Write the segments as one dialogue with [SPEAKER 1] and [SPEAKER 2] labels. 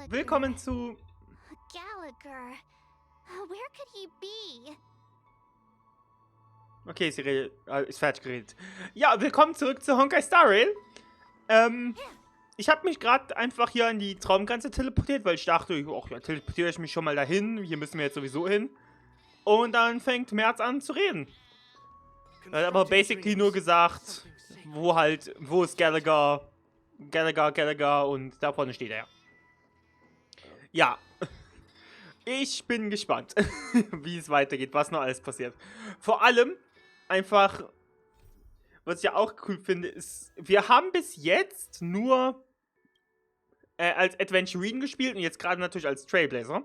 [SPEAKER 1] Willkommen zu...
[SPEAKER 2] Gallagher. Where could he be?
[SPEAKER 1] Okay, sie redet, ist fertig geredet. Ja, willkommen zurück zu Honkai Star Rail. Ich habe mich gerade einfach hier an die Traumgrenze teleportiert, weil ich dachte, ach ja, teleportiere ich mich schon mal dahin. Hier müssen wir jetzt sowieso hin. Und dann fängt März an zu reden. Er hat aber basically nur gesagt, wo ist Gallagher und da vorne steht er. Ja. Ich bin gespannt, wie es weitergeht, was noch alles passiert. Vor allem, einfach, was ich ja auch cool finde, ist, wir haben bis jetzt nur als Aventurin gespielt und jetzt gerade natürlich als Trailblazer.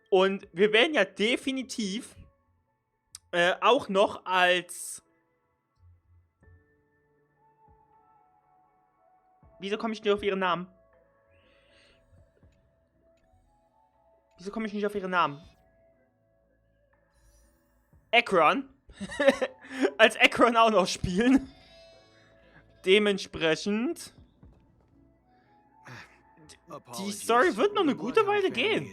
[SPEAKER 1] Und wir werden ja definitiv auch noch als... Wieso komme ich nicht auf ihren Namen? Wieso komme ich nicht auf ihren Namen? Akron. Als Akron auch noch spielen. Dementsprechend... Die Story wird noch eine gute Weile gehen.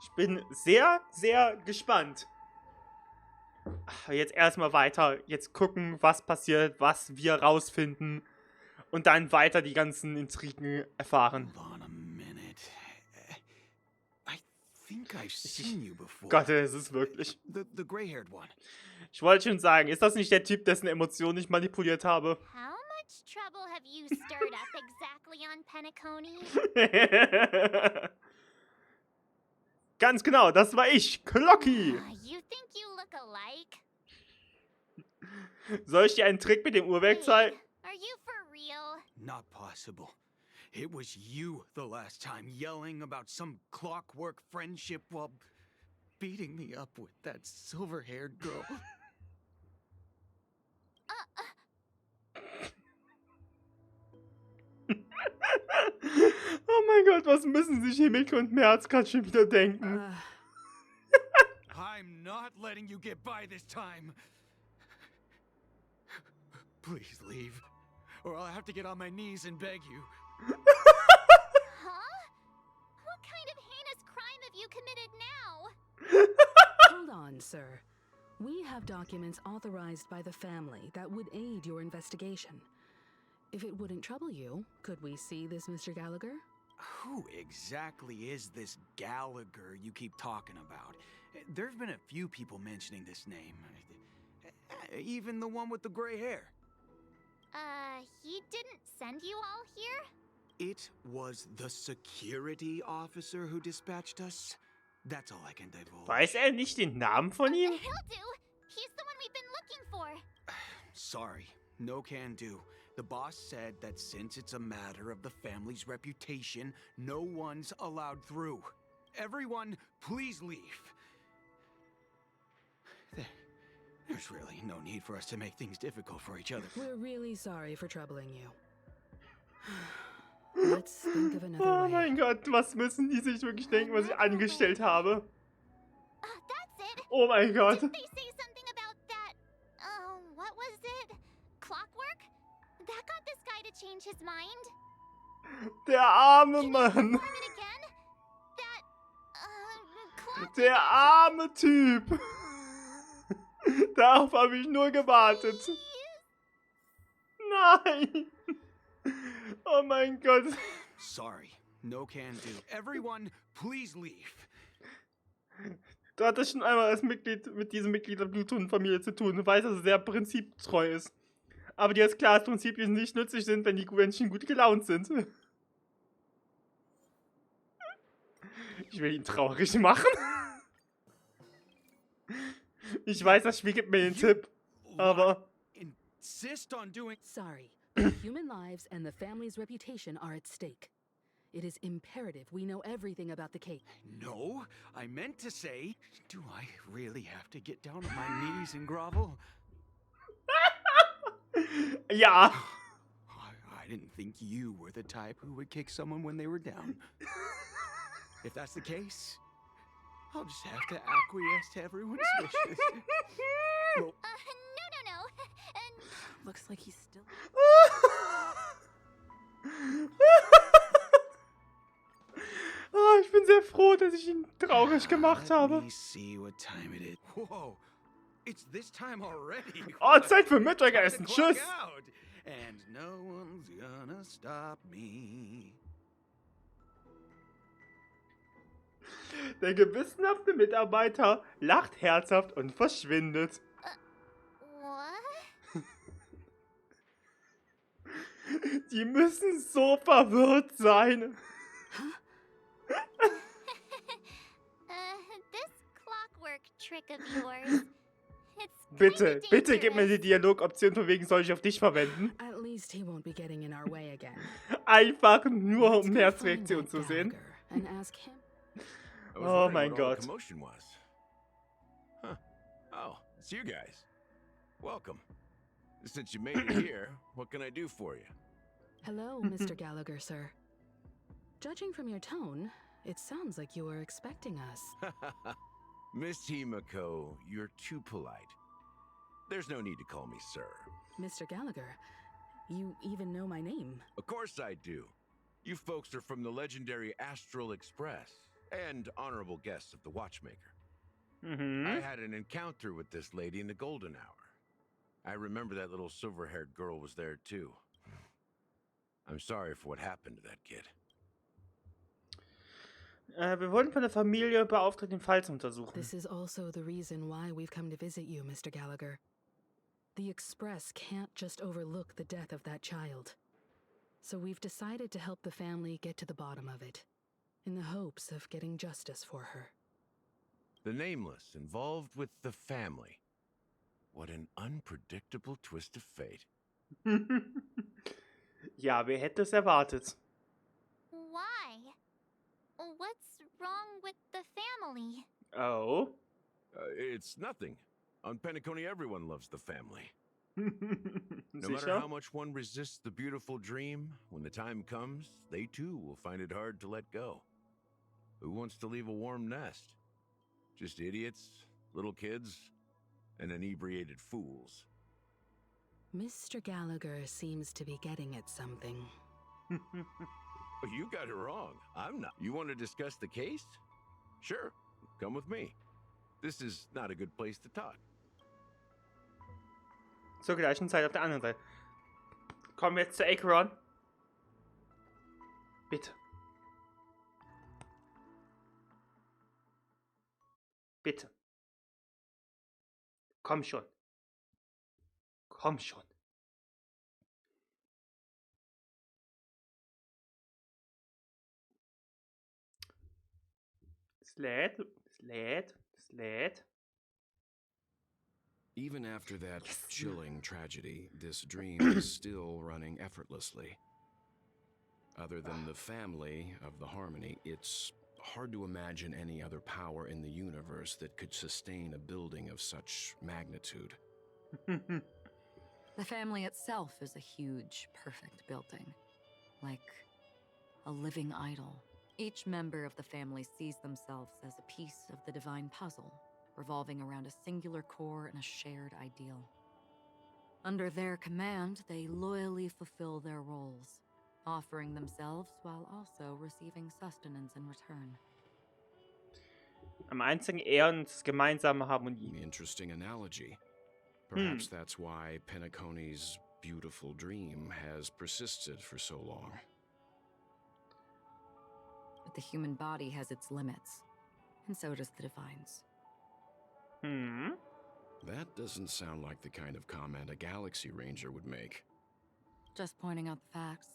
[SPEAKER 1] Ich bin sehr, sehr gespannt. Jetzt erstmal weiter. Jetzt gucken, was passiert, was wir rausfinden. Und dann weiter die ganzen Intrigen erfahren. Gott, es ist wirklich. Ich wollte schon sagen, ist das nicht der Typ, dessen Emotionen ich manipuliert habe?
[SPEAKER 2] How much trouble have you stirred up exactly on Penacony?
[SPEAKER 1] Ganz genau, das war ich, Clocky.
[SPEAKER 2] You think you look alike?
[SPEAKER 1] Soll ich dir einen Trick mit dem Uhrwerk zeigen?
[SPEAKER 2] Are you for real?
[SPEAKER 3] Not possible. It was you the last time yelling about some clockwork friendship while beating me up with that silver-haired girl.
[SPEAKER 1] Oh mein Gott, was müssen sich Himmelke und März gerade schon wieder denken?
[SPEAKER 3] I'm not letting you get by this time. Please leave, or I'll have to get on my knees and beg you.
[SPEAKER 2] Huh? What kind of heinous crime have you committed now?
[SPEAKER 4] Hold on, sir. We have documents authorized by the family that would aid your investigation. If it wouldn't trouble you, could we see this Mr. Gallagher?
[SPEAKER 3] Who exactly is this Gallagher you keep talking about? There's been a few people mentioning this name. Even the one with the gray hair.
[SPEAKER 2] He didn't send you all here?
[SPEAKER 3] It was the security officer who dispatched us. That's all I can divulge.
[SPEAKER 1] Weiß er nicht den Namen von ihm?
[SPEAKER 2] He'll do. He's the one we've been looking for.
[SPEAKER 3] Sorry, no can do. The boss said that since it's a matter of the family's reputation, no one's allowed through. Everyone, please leave. There's really no need for us to make things difficult for each other.
[SPEAKER 4] We're really sorry for troubling you. Let's think of another
[SPEAKER 1] Oh
[SPEAKER 4] way.
[SPEAKER 1] mein Gott, was müssen die sich wirklich denken, was ich angestellt habe?
[SPEAKER 2] That's it.
[SPEAKER 1] Oh mein Gott.
[SPEAKER 2] Didn't they say something about that? What was it? Clockwork? That got this guy to change his mind?
[SPEAKER 1] Der arme
[SPEAKER 2] Can you
[SPEAKER 1] Mann.
[SPEAKER 2] confirm it again? That, clockwork
[SPEAKER 1] Der arme Typ. Darauf habe ich nur gewartet. Nein. Oh mein Gott.
[SPEAKER 3] Sorry, no can do. Everyone, please leave.
[SPEAKER 1] Du hattest schon einmal als Mitglied mit diesem Mitglied der Bluthundenfamilie zu tun und weißt, dass er sehr prinziptreu ist. Aber dir ist klar, dass Prinzipien nicht nützlich sind, wenn die Menschen gut gelaunt sind. Ich will ihn traurig machen. Ich weiß, das Spiel gibt mir den Tipp, aber...
[SPEAKER 3] Insist on doing...
[SPEAKER 4] Sorry. Human lives and the family's reputation are at stake. It is imperative we know everything about the case.
[SPEAKER 3] No, I meant to say, do I really have to get down on my knees and grovel?
[SPEAKER 1] Ja.
[SPEAKER 3] I didn't think you were the type who would kick someone when they were down. If that's the case, I'll just have to acquiesce to everyone's wishes.
[SPEAKER 2] No.
[SPEAKER 4] Looks like he's still...
[SPEAKER 1] Oh, ich bin sehr froh, dass ich ihn traurig gemacht
[SPEAKER 3] Let
[SPEAKER 1] habe.
[SPEAKER 3] me see what time it is. Whoa, it's this time already.
[SPEAKER 1] Oh, Zeit für
[SPEAKER 3] Time to
[SPEAKER 1] Mittagessen.
[SPEAKER 3] clock
[SPEAKER 1] Tschüss.
[SPEAKER 3] out. And no one's gonna stop me.
[SPEAKER 1] Der gewissenhafte Mitarbeiter lacht herzhaft und verschwindet.
[SPEAKER 2] What?
[SPEAKER 1] Die müssen so verwirrt sein.
[SPEAKER 2] This clockwork trick of yours. It's
[SPEAKER 1] Bitte,
[SPEAKER 2] kinda
[SPEAKER 1] bitte gib mir
[SPEAKER 2] dangerous.
[SPEAKER 1] die Dialogoption, von wegen soll ich auf dich verwenden.
[SPEAKER 4] At least he won't be getting in our way again.
[SPEAKER 1] Einfach nur,
[SPEAKER 4] Let's
[SPEAKER 1] um
[SPEAKER 4] go
[SPEAKER 1] mehr
[SPEAKER 4] find
[SPEAKER 1] Reaktion
[SPEAKER 4] that
[SPEAKER 1] zu sehen.
[SPEAKER 4] Gallagher and ask him.
[SPEAKER 5] I was
[SPEAKER 1] Oh
[SPEAKER 5] wondering
[SPEAKER 1] mein
[SPEAKER 5] what all the
[SPEAKER 1] Gott.
[SPEAKER 5] commotion was. Huh. Oh, it's you guys. Welcome. Since you made it here, what can I do for you?
[SPEAKER 4] Hello, Mr. Gallagher, sir. Judging from your tone, it sounds like you were expecting us.
[SPEAKER 5] Miss Himiko, you're too polite. There's no need to call me sir.
[SPEAKER 4] Mr. Gallagher, you even know my name.
[SPEAKER 5] Of course I do. You folks are from the legendary Astral Express and honorable guests of the Watchmaker. I had an encounter with this lady in the golden hour. I remember that little silver-haired girl was there too. I'm sorry for what happened to that kid.
[SPEAKER 1] Wir wurden von der Familie beauftragt, den Fall zu untersuchen.
[SPEAKER 4] This is also the reason why we've come to visit you, Mr. Gallagher. The Express can't just overlook the death of that child. So we've decided to help the family get to the bottom of it, in the hopes of getting justice for her.
[SPEAKER 5] The Nameless involved with the family. What an unpredictable twist of fate.
[SPEAKER 1] Ja, wer hätte es erwartet?
[SPEAKER 2] Why? What's wrong with the family?
[SPEAKER 1] Oh.
[SPEAKER 5] It's nothing. On Penacony, everyone loves the family. No matter
[SPEAKER 1] Sicher?
[SPEAKER 5] how much one resists the beautiful dream, when the time comes, they too will find it hard to let go. Who wants to leave a warm nest? Just idiots, little kids, and inebriated fools.
[SPEAKER 4] Mr. Gallagher seems to be getting at something.
[SPEAKER 5] Oh, you got it wrong. I'm not. You want to discuss the case? Sure, come with me. This is not a good place to talk.
[SPEAKER 1] Zur gleichen Zeit auf der anderen Seite. Kommen wir jetzt zu Acheron. Bitte. Bitte. Komm schon. Komm schon. Es lädt, es lädt, es lädt.
[SPEAKER 6] Even after that chilling tragedy, this dream is still running effortlessly. Other than the family of the Harmony, it's hard to imagine any other power in the universe that could sustain a building of such magnitude.
[SPEAKER 7] The family itself is a huge, perfect building. Like a living idol. Each member of the family sees themselves as a piece of the divine puzzle, revolving around a singular core and a shared ideal. Under their command, they loyally fulfill their roles, offering themselves while also receiving sustenance in return.
[SPEAKER 1] Am einzigen Ehren ist gemeinsame Harmonie.
[SPEAKER 6] Interesting analogy. Perhaps that's why Penacony's beautiful dream has persisted for so long.
[SPEAKER 7] But the human body has its limits, and so does the divine's.
[SPEAKER 6] That doesn't sound like the kind of comment a Galaxy Ranger would make.
[SPEAKER 7] Just pointing out the facts.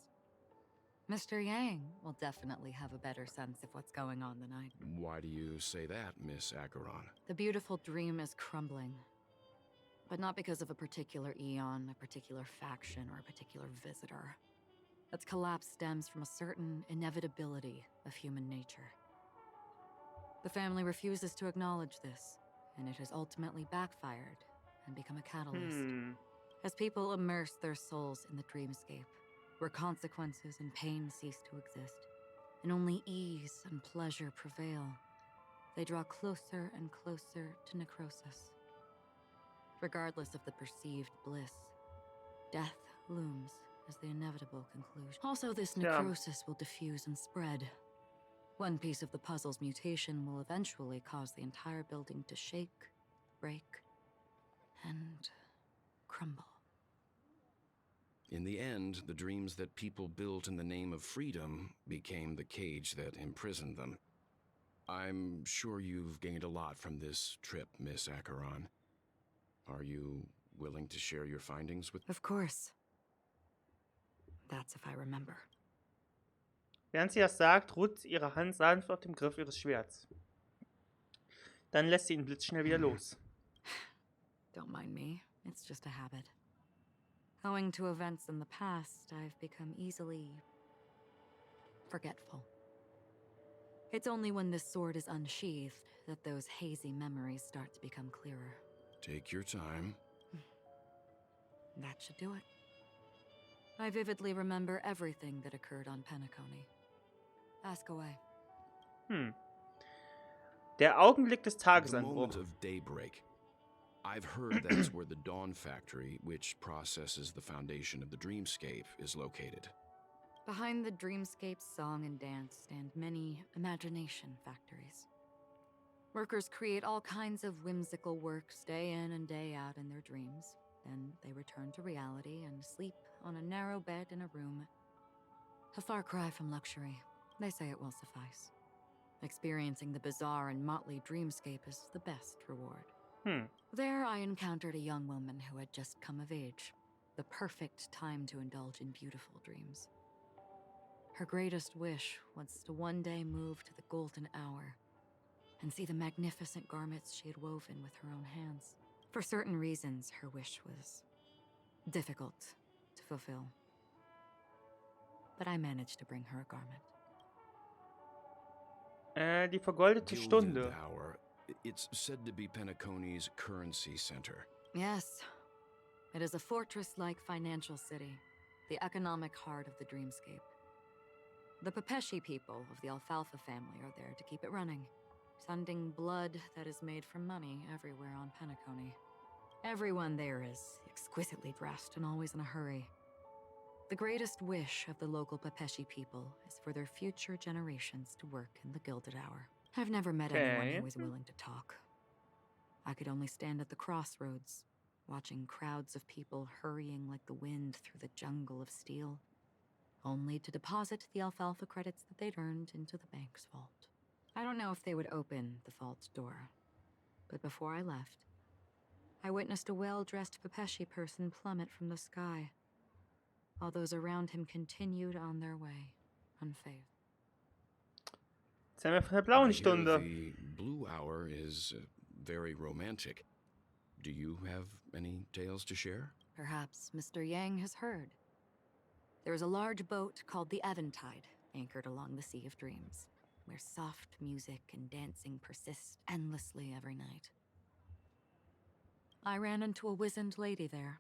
[SPEAKER 7] Mr. Yang will definitely have a better sense of what's going on than I do.
[SPEAKER 6] Why do you say that, Miss Acheron?
[SPEAKER 7] The beautiful dream is crumbling. But not because of a particular eon, a particular faction, or a particular visitor. Its collapse stems from a certain inevitability of human nature. The family refuses to acknowledge this, and it has ultimately backfired and become a catalyst. As people immerse their souls in the dreamscape, where consequences and pain cease to exist, and only ease and pleasure prevail, they draw closer and closer to necrosis. Regardless of the perceived bliss, death looms as the inevitable conclusion. Also, this
[SPEAKER 1] Yeah.
[SPEAKER 7] necrosis will diffuse and spread. One piece of the puzzle's mutation will eventually cause the entire building to shake, break, and crumble.
[SPEAKER 6] In the end, the dreams that people built in the name of freedom became the cage that imprisoned them. I'm sure you've gained a lot from this trip, Miss Acheron. Are you willing to share your findings with...
[SPEAKER 7] Of course. That's if I remember.
[SPEAKER 1] Während sie das sagt, ruht sie ihre Hand sanft auf dem Griff ihres Schwerts. Dann lässt sie ihn blitzschnell wieder los.
[SPEAKER 7] Don't mind me. It's just a habit. Owing to events in the past, I've become easily forgetful. It's only when this sword is unsheathed that those hazy memories start to become clearer.
[SPEAKER 6] Take your time.
[SPEAKER 7] That should do it. I vividly remember everything that occurred on Penacony. Ask away.
[SPEAKER 1] Der Augenblick des
[SPEAKER 6] The moment
[SPEAKER 1] Tagesanbruchs.
[SPEAKER 6] of daybreak. I've heard that's where the Dawn Factory, which processes the foundation of the dreamscape, is located.
[SPEAKER 7] Behind the dreamscape's song and dance stand many imagination factories. Workers create all kinds of whimsical works day in and day out in their dreams. Then they return to reality and sleep on a narrow bed in a room. A far cry from luxury. They say it will suffice. Experiencing the bizarre and motley dreamscape is the best reward. There I encountered a young woman who had just come of age. The perfect time to indulge in beautiful dreams. Her greatest wish was to one day move to the golden hour and see the magnificent garments she had woven with her own hands. For certain reasons, her wish was difficult to fulfill. But I managed to bring her a garment.
[SPEAKER 1] Die vergoldete
[SPEAKER 6] Gilded
[SPEAKER 1] Stunde.
[SPEAKER 6] Hour. It's said to be Penacony's currency center.
[SPEAKER 7] Yes, it is a fortress-like financial city, the economic heart of the dreamscape. The Pepeshi people of the Alfalfa family are there to keep it running, sending blood that is made from money everywhere on Penacony. Everyone there is exquisitely dressed and always in a hurry. The greatest wish of the local Pepeshi people is for their future generations to work in the Gilded Hour. I've never met anyone who was willing to talk. I could only stand at the crossroads, watching crowds of people hurrying like the wind through the jungle of steel, only to deposit the alfalfa credits that they'd earned into the bank's vault. I don't know if they would open the vault's door, but before I left, I witnessed a well-dressed Pepeshi person plummet from the sky, while those around him continued on their way, unfazed.
[SPEAKER 1] Jetzt haben wir von der
[SPEAKER 6] I
[SPEAKER 1] blauen
[SPEAKER 6] hear
[SPEAKER 1] Stunde.
[SPEAKER 6] the blue hour is very romantic. Do you have any tales to share?
[SPEAKER 7] Perhaps Mr. Yang has heard. There is a large boat called the Eventide, anchored along the Sea of Dreams, where soft music and dancing persist endlessly every night. I ran into a wizened lady there.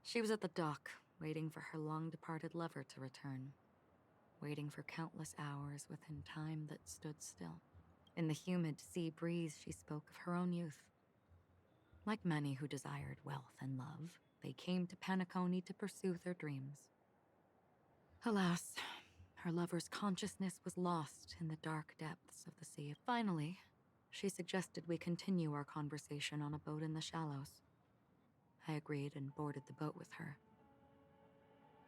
[SPEAKER 7] She was at the dock, waiting for her long-departed lover to return, waiting for countless hours within time that stood still. In the humid sea breeze, she spoke of her own youth. Like many who desired wealth and love, they came to Penacony to pursue their dreams. Alas, her lover's consciousness was lost in the dark depths of the sea. Finally, she suggested we continue our conversation on a boat in the shallows. I agreed and boarded the boat with her.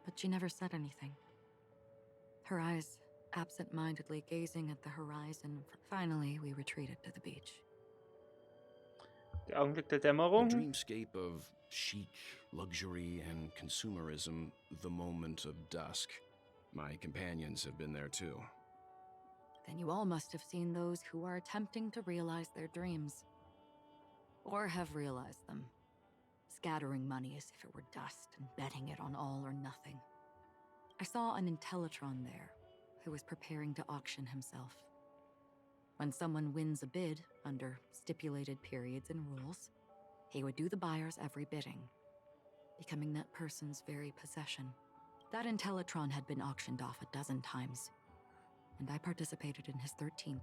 [SPEAKER 7] But she never said anything. Her eyes absent-mindedly gazing at the horizon. Finally, we retreated to the beach.
[SPEAKER 1] Der Augenblick der
[SPEAKER 6] The
[SPEAKER 1] Dämmerung.
[SPEAKER 6] dreamscape of chic, luxury, and consumerism, the moment of dusk. My companions have been there too.
[SPEAKER 7] Then you all must have seen those who are attempting to realize their dreams. Or have realized them. Scattering money as if it were dust and betting it on all or nothing. I saw an Intellitron there, who was preparing to auction himself. When someone wins a bid, under stipulated periods and rules, he would do the buyer's every bidding, becoming that person's very possession. That Intellitron had been auctioned off 12 times, and I participated in his 13th.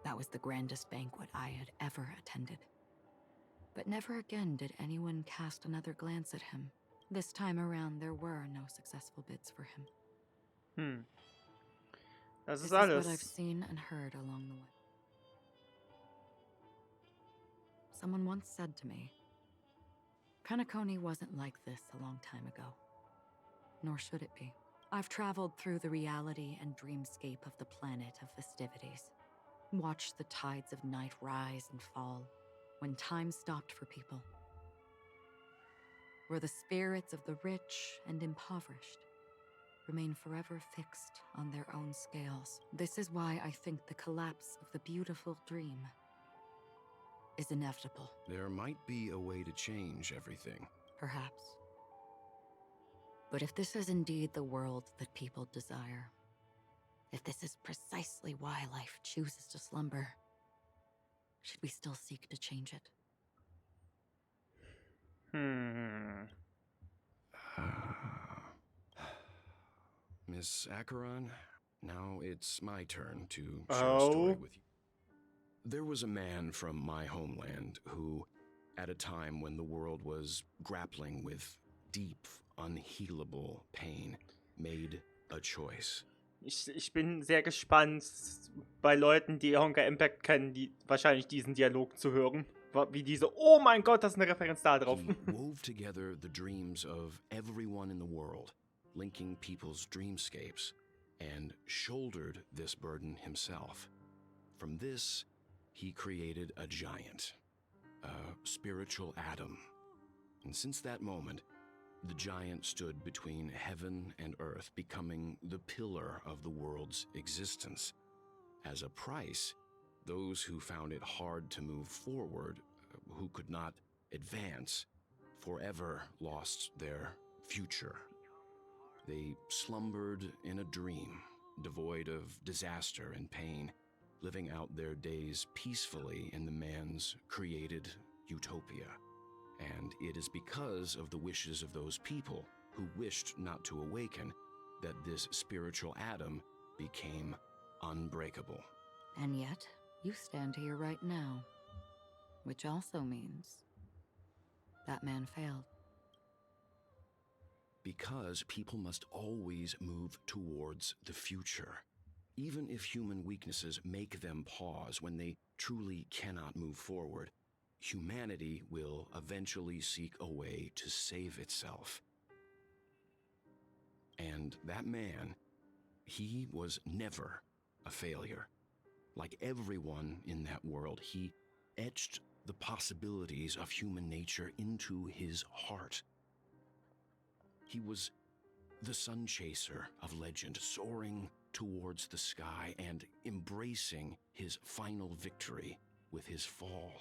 [SPEAKER 7] That was the grandest banquet I had ever attended. But never again did anyone cast another glance at him. This time around, there were no successful bids for him.
[SPEAKER 1] Das
[SPEAKER 7] This
[SPEAKER 1] ist
[SPEAKER 7] is what I've
[SPEAKER 1] alles.
[SPEAKER 7] seen and heard along the way. Someone once said to me, Kanakoni wasn't like this a long time ago. Nor should it be. I've traveled through the reality and dreamscape of the planet of festivities. Watched the tides of night rise and fall when time stopped for people. Where the spirits of the rich and impoverished remain forever fixed on their own scales. This is why I think the collapse of the beautiful dream is inevitable.
[SPEAKER 6] There might be a way to change everything.
[SPEAKER 7] Perhaps. But if this is indeed the world that people desire, if this is precisely why life chooses to slumber, should we still seek to change it?
[SPEAKER 6] Miss Acheron, now it's my turn to share a story with you. There was a man from my homeland who, at a time when the world was grappling with deep, unhealable pain, made a choice.
[SPEAKER 1] Ich bin sehr gespannt, bei Leuten, die Honkai Impact kennen, die wahrscheinlich diesen Dialog zu hören. Wie diese, oh mein Gott, das ist eine Referenz da drauf.
[SPEAKER 6] He wove together the dreams of everyone in the world, linking people's dreamscapes, and shouldered this burden himself. From this, he created a giant, a spiritual Adam. And since that moment, the giant stood between heaven and earth, becoming the pillar of the world's existence. As a price, those who found it hard to move forward, who could not advance, forever lost their future. They slumbered in a dream, devoid of disaster and pain, living out their days peacefully in the man's created utopia. And it is because of the wishes of those people who wished not to awaken that this spiritual Adam became unbreakable.
[SPEAKER 7] And yet, you stand here right now, which also means that man failed.
[SPEAKER 6] Because people must always move towards the future. Even if human weaknesses make them pause when they truly cannot move forward, humanity will eventually seek a way to save itself. And that man, he was never a failure. Like everyone in that world, he etched the possibilities of human nature into his heart. He was the sun chaser of legend, soaring towards the sky and embracing his final victory with his fall.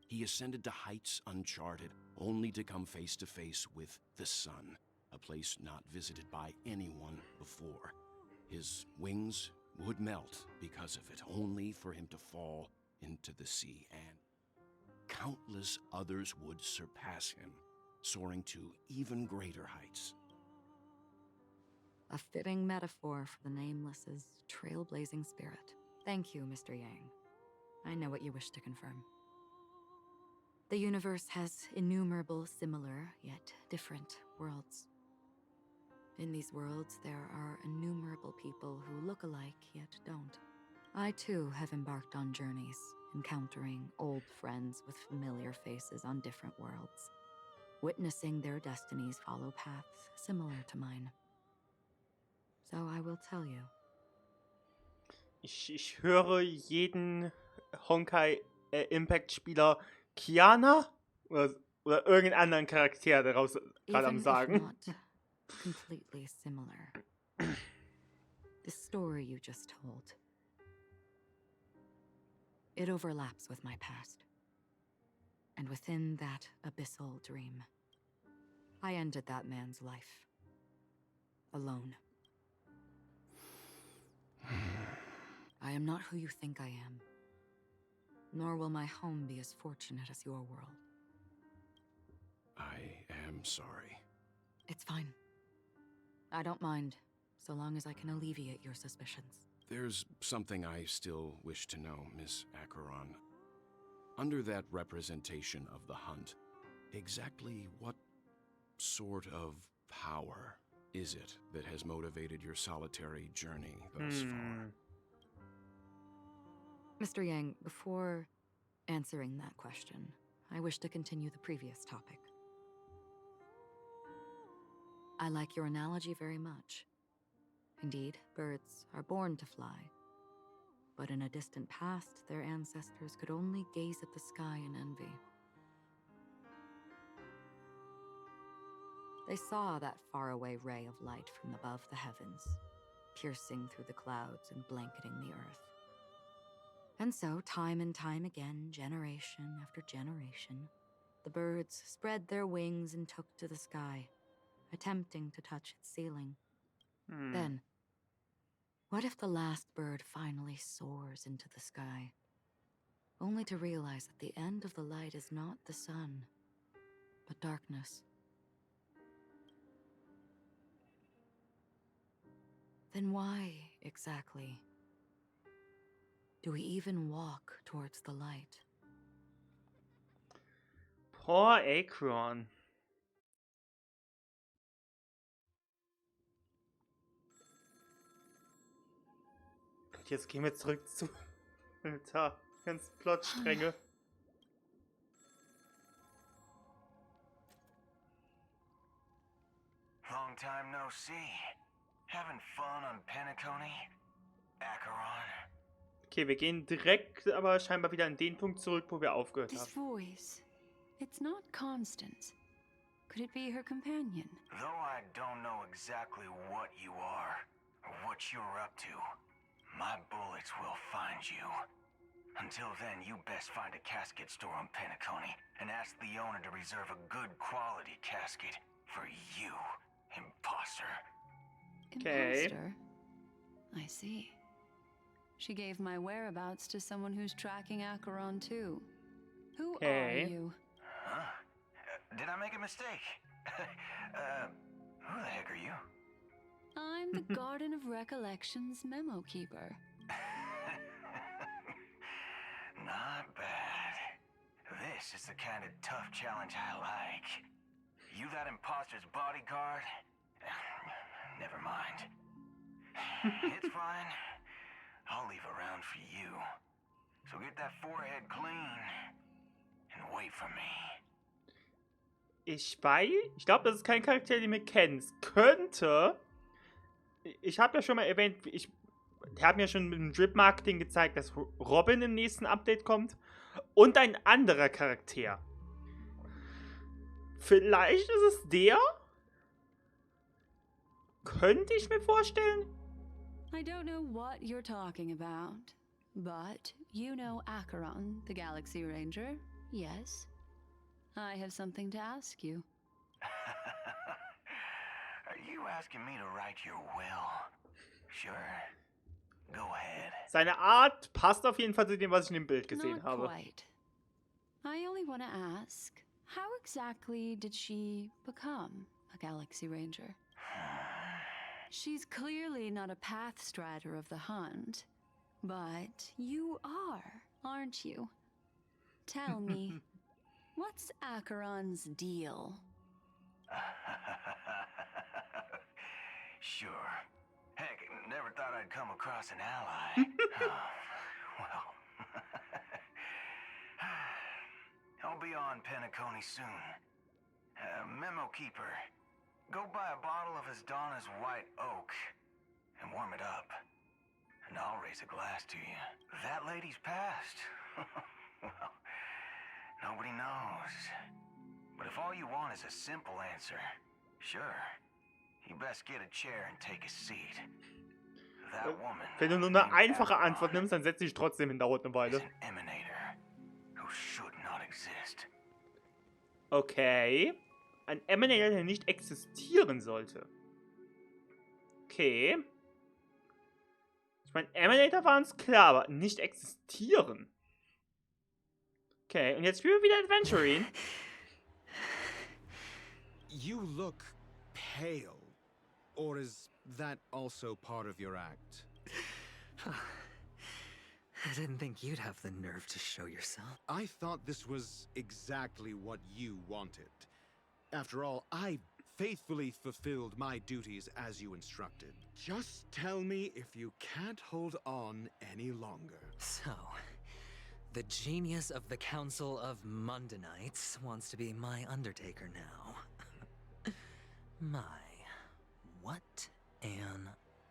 [SPEAKER 6] He ascended to heights uncharted, only to come face to face with the sun, a place not visited by anyone before. His wings would melt because of it, only for him to fall into the sea, and countless others would surpass him, soaring to even greater heights.
[SPEAKER 7] A fitting metaphor for the Nameless's trailblazing spirit. Thank you, Mr. Yang. I know what you wish to confirm. The universe has innumerable similar, yet different worlds. In these worlds, there are innumerable people who look alike, yet don't. I too have embarked on journeys, encountering old friends with familiar faces on different worlds, witnessing their destinies follow paths similar to mine. So I will tell you.
[SPEAKER 1] Ich höre jeden Honkai Impact Spieler Kiana oder irgendeinen anderen Charakter daraus gerade am sagen.
[SPEAKER 7] Even if not completely similar. The story you just told, it overlaps with my past. And within that abyssal dream, I ended that man's life. Alone. I am not who you think I am. Nor will my home be as fortunate as your world.
[SPEAKER 6] I am sorry.
[SPEAKER 7] It's fine. I don't mind, so long as I can alleviate your suspicions.
[SPEAKER 6] There's something I still wish to know, Miss Acheron. Under that representation of the hunt, exactly what sort of power is it that has motivated your solitary journey thus far?
[SPEAKER 7] Mr. Yang, before answering that question, I wish to continue the previous topic. I like your analogy very much. Indeed, birds are born to fly. But in a distant past, their ancestors could only gaze at the sky in envy. They saw that faraway ray of light from above the heavens, piercing through the clouds and blanketing the earth. And so, time and time again, generation after generation, the birds spread their wings and took to the sky, attempting to touch its ceiling. Then, what if the last bird finally soars into the sky, only to realize that the end of the light is not the sun, but darkness? Then why, exactly, do we even walk towards the light?
[SPEAKER 1] Poor Acheron. Jetzt gehen wir zurück zu Alter, ganz Plotstränge.
[SPEAKER 3] Long time no see. Having fun on Penacony? Acheron?
[SPEAKER 1] Okay, wir gehen direkt aber scheinbar wieder an den Punkt zurück, wo wir aufgehört
[SPEAKER 8] This
[SPEAKER 1] haben.
[SPEAKER 8] voice, it's not Constance. Could it be her companion?
[SPEAKER 3] Though I don't know exactly what you are, or what you're up to, my bullets will find you. Until then, you best find a casket store on Penacony and ask the owner to reserve a good quality casket for you, imposter.
[SPEAKER 1] Okay.
[SPEAKER 8] Imposter? I see. She gave my whereabouts to someone who's tracking Acheron too. Who
[SPEAKER 1] Okay.
[SPEAKER 8] are you?
[SPEAKER 3] Huh? Did I make a mistake? Who the heck are you?
[SPEAKER 8] I'm the Garden of Recollection's memo keeper.
[SPEAKER 3] Not bad. This is the kind of tough challenge I like. You that imposter's bodyguard? Never mind. It's fine. I'll leave a round for you. So get that forehead clean and wait for me.
[SPEAKER 1] Ich glaube, das ist kein Charakter, den wir kennen. Es könnte. Ich habe ja schon mal erwähnt, der hat mir schon mit dem Drip-Marketing gezeigt, dass Robin im nächsten Update kommt. Und ein anderer Charakter. Vielleicht ist es der? Könnte ich mir vorstellen?
[SPEAKER 8] I don't know what you're talking about, but you know Acheron, the Galaxy Ranger, yes? I have something to ask you.
[SPEAKER 3] Are you asking me to write your will? Sure. Go ahead.
[SPEAKER 1] Seine Art passt auf jeden Fall zu dem, was ich in dem Bild gesehen
[SPEAKER 8] Not
[SPEAKER 1] habe.
[SPEAKER 8] quite. I only want to ask, how exactly did she become a Galaxy Ranger? She's clearly not a path strider of the hunt, but you are, aren't you? Tell me, what's Acheron's deal?
[SPEAKER 3] Sure. Heck, never thought I'd come across an ally. Well. I'll be on Penacony soon. Memo keeper. Go buy a bottle of his Donna's White Oak and warm it up. And I'll raise a glass to you. That lady's passed. Well, nobody knows. But if all you want is a simple answer, sure. You best get a chair and take a seat. That woman.
[SPEAKER 1] Wenn du nur eine einfache Antwort nimmst, dann setz dich trotzdem hin, dauert eine
[SPEAKER 3] is
[SPEAKER 1] Weile.
[SPEAKER 3] an emanator who should not exist.
[SPEAKER 1] Okay. Ein Emanator, der nicht existieren sollte. Okay. Ich meine, Emanator waren uns klar, aber nicht existieren. Okay, und jetzt spielen wir wieder Aventurin.
[SPEAKER 9] You look pale. Or is that also part of your act?
[SPEAKER 10] I didn't think you'd have the nerve to show yourself.
[SPEAKER 9] I thought this was exactly what you wanted. After all, I faithfully fulfilled my duties as you instructed. Just tell me if you can't hold on any longer.
[SPEAKER 10] So, the genius of the Council of Mundanites wants to be my Undertaker now. My, what an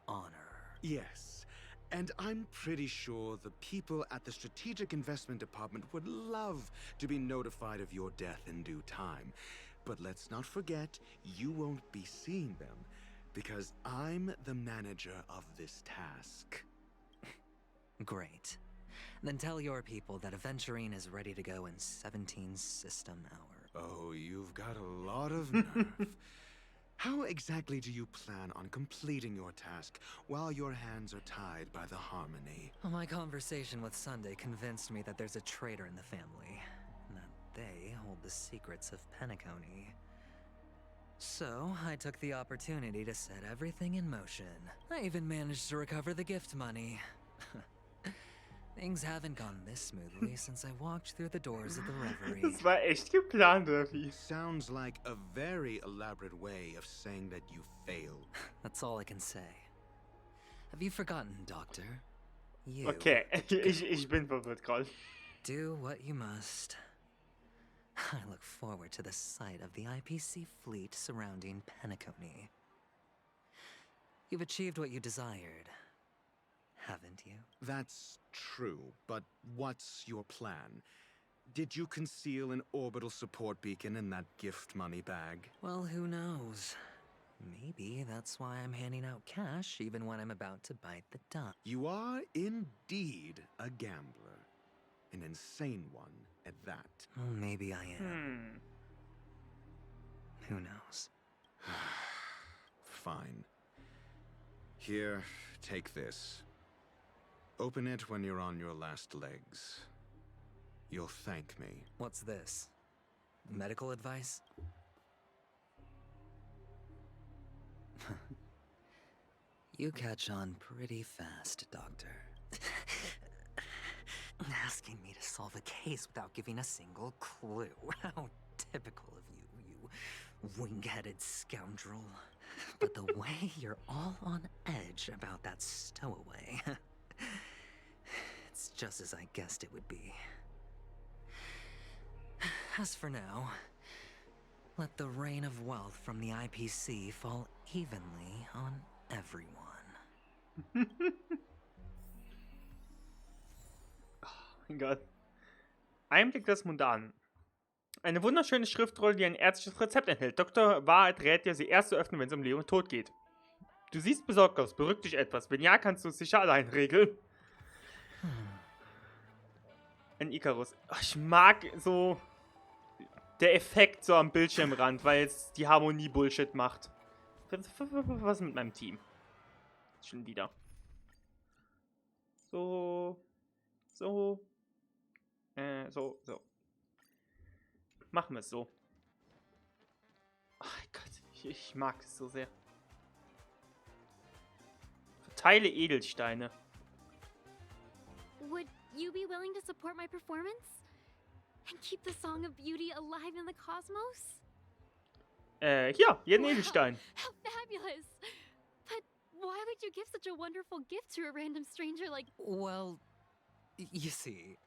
[SPEAKER 10] honor.
[SPEAKER 9] Yes, and I'm pretty sure the people at the Strategic Investment Department would love to be notified of your death in due time. But let's not forget, you won't be seeing them, because I'm the manager of this task.
[SPEAKER 10] Great. Then tell your people that Aventurin is ready to go in 17 system hour.
[SPEAKER 9] Oh, you've got a lot of nerve. How exactly do you plan on completing your task while your hands are tied by the Harmony?
[SPEAKER 10] Well, my conversation with Sunday convinced me that there's a traitor in the family, and that they hold the secrets of Penacony. So, I took the opportunity to set everything in motion. I even managed to recover the gift money. Things haven't gone this smoothly since I walked through the doors of the reverie.
[SPEAKER 1] Das war echt geplant, oder wie?
[SPEAKER 9] Sounds like a very elaborate way of saying that you failed.
[SPEAKER 10] That's all I can say. Have you forgotten, Doctor? You.
[SPEAKER 1] Okay, ich bin verwirrt gerade.
[SPEAKER 10] Do what you must. I look forward to the sight of the IPC fleet surrounding Penacony. You've achieved what you desired, haven't you?
[SPEAKER 9] That's true, but what's your plan? Did you conceal an orbital support beacon in that gift money bag?
[SPEAKER 10] Well, who knows? Maybe that's why I'm handing out cash even when I'm about to bite the dust.
[SPEAKER 9] You are indeed a gambler. An insane one at that.
[SPEAKER 10] Well, maybe I am. Who knows?
[SPEAKER 9] Fine. Here, take this. Open it when you're on your last legs. You'll thank me.
[SPEAKER 10] What's this? Medical advice? You catch on pretty fast, Doctor. Asking me to solve a case without giving a single clue. How typical of you, you wing-headed scoundrel. But the way you're all on edge about that stowaway, it's just as I guessed it would be. As for now, let the rain of wealth from the IPC fall evenly on everyone.
[SPEAKER 1] Mein Gott. Einblick des Mundanen. Eine wunderschöne Schriftrolle, die ein ärztliches Rezept enthält. Dr. Wahrheit rät dir, sie erst zu öffnen, wenn es um Leben und Tod geht. Du siehst besorgt aus. Beruhig dich etwas. Wenn ja, kannst du es sicher allein regeln. Ein Icarus. Ach, ich mag so der Effekt so am Bildschirmrand, weil jetzt die Harmonie Bullshit macht. Was ist mit meinem Team? Schon wieder. So. So. Machen wir es so. Oh Gott, ich mag es so sehr. Verteile Edelsteine.
[SPEAKER 2] Would you be willing to support my performance? And keep the song of beauty alive in the cosmos?
[SPEAKER 1] Hier, jeden Edelstein.
[SPEAKER 2] How fabulous! But why would you give such a wonderful gift to a random stranger like...
[SPEAKER 10] Well, you see,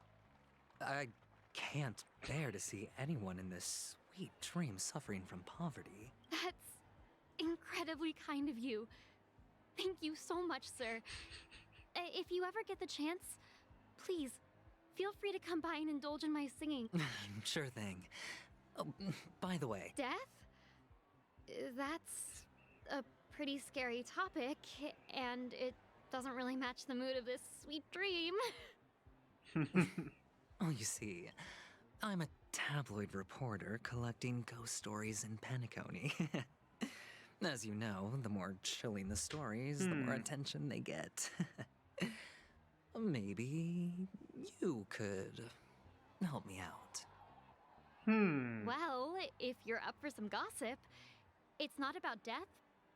[SPEAKER 10] I can't bear to see anyone in this sweet dream suffering from poverty.
[SPEAKER 2] That's incredibly kind of you. Thank you so much, sir. If you ever get the chance, please, feel free to come by and indulge in my singing.
[SPEAKER 10] Sure thing. Oh, by the way...
[SPEAKER 2] Death? That's a pretty scary topic, and it doesn't really match the mood of this sweet dream.
[SPEAKER 10] Oh, you see, I'm a tabloid reporter collecting ghost stories in Penacony. As you know, the more chilling the stories, the more attention they get. Maybe you could help me out.
[SPEAKER 2] Well, if you're up for some gossip, it's not about death,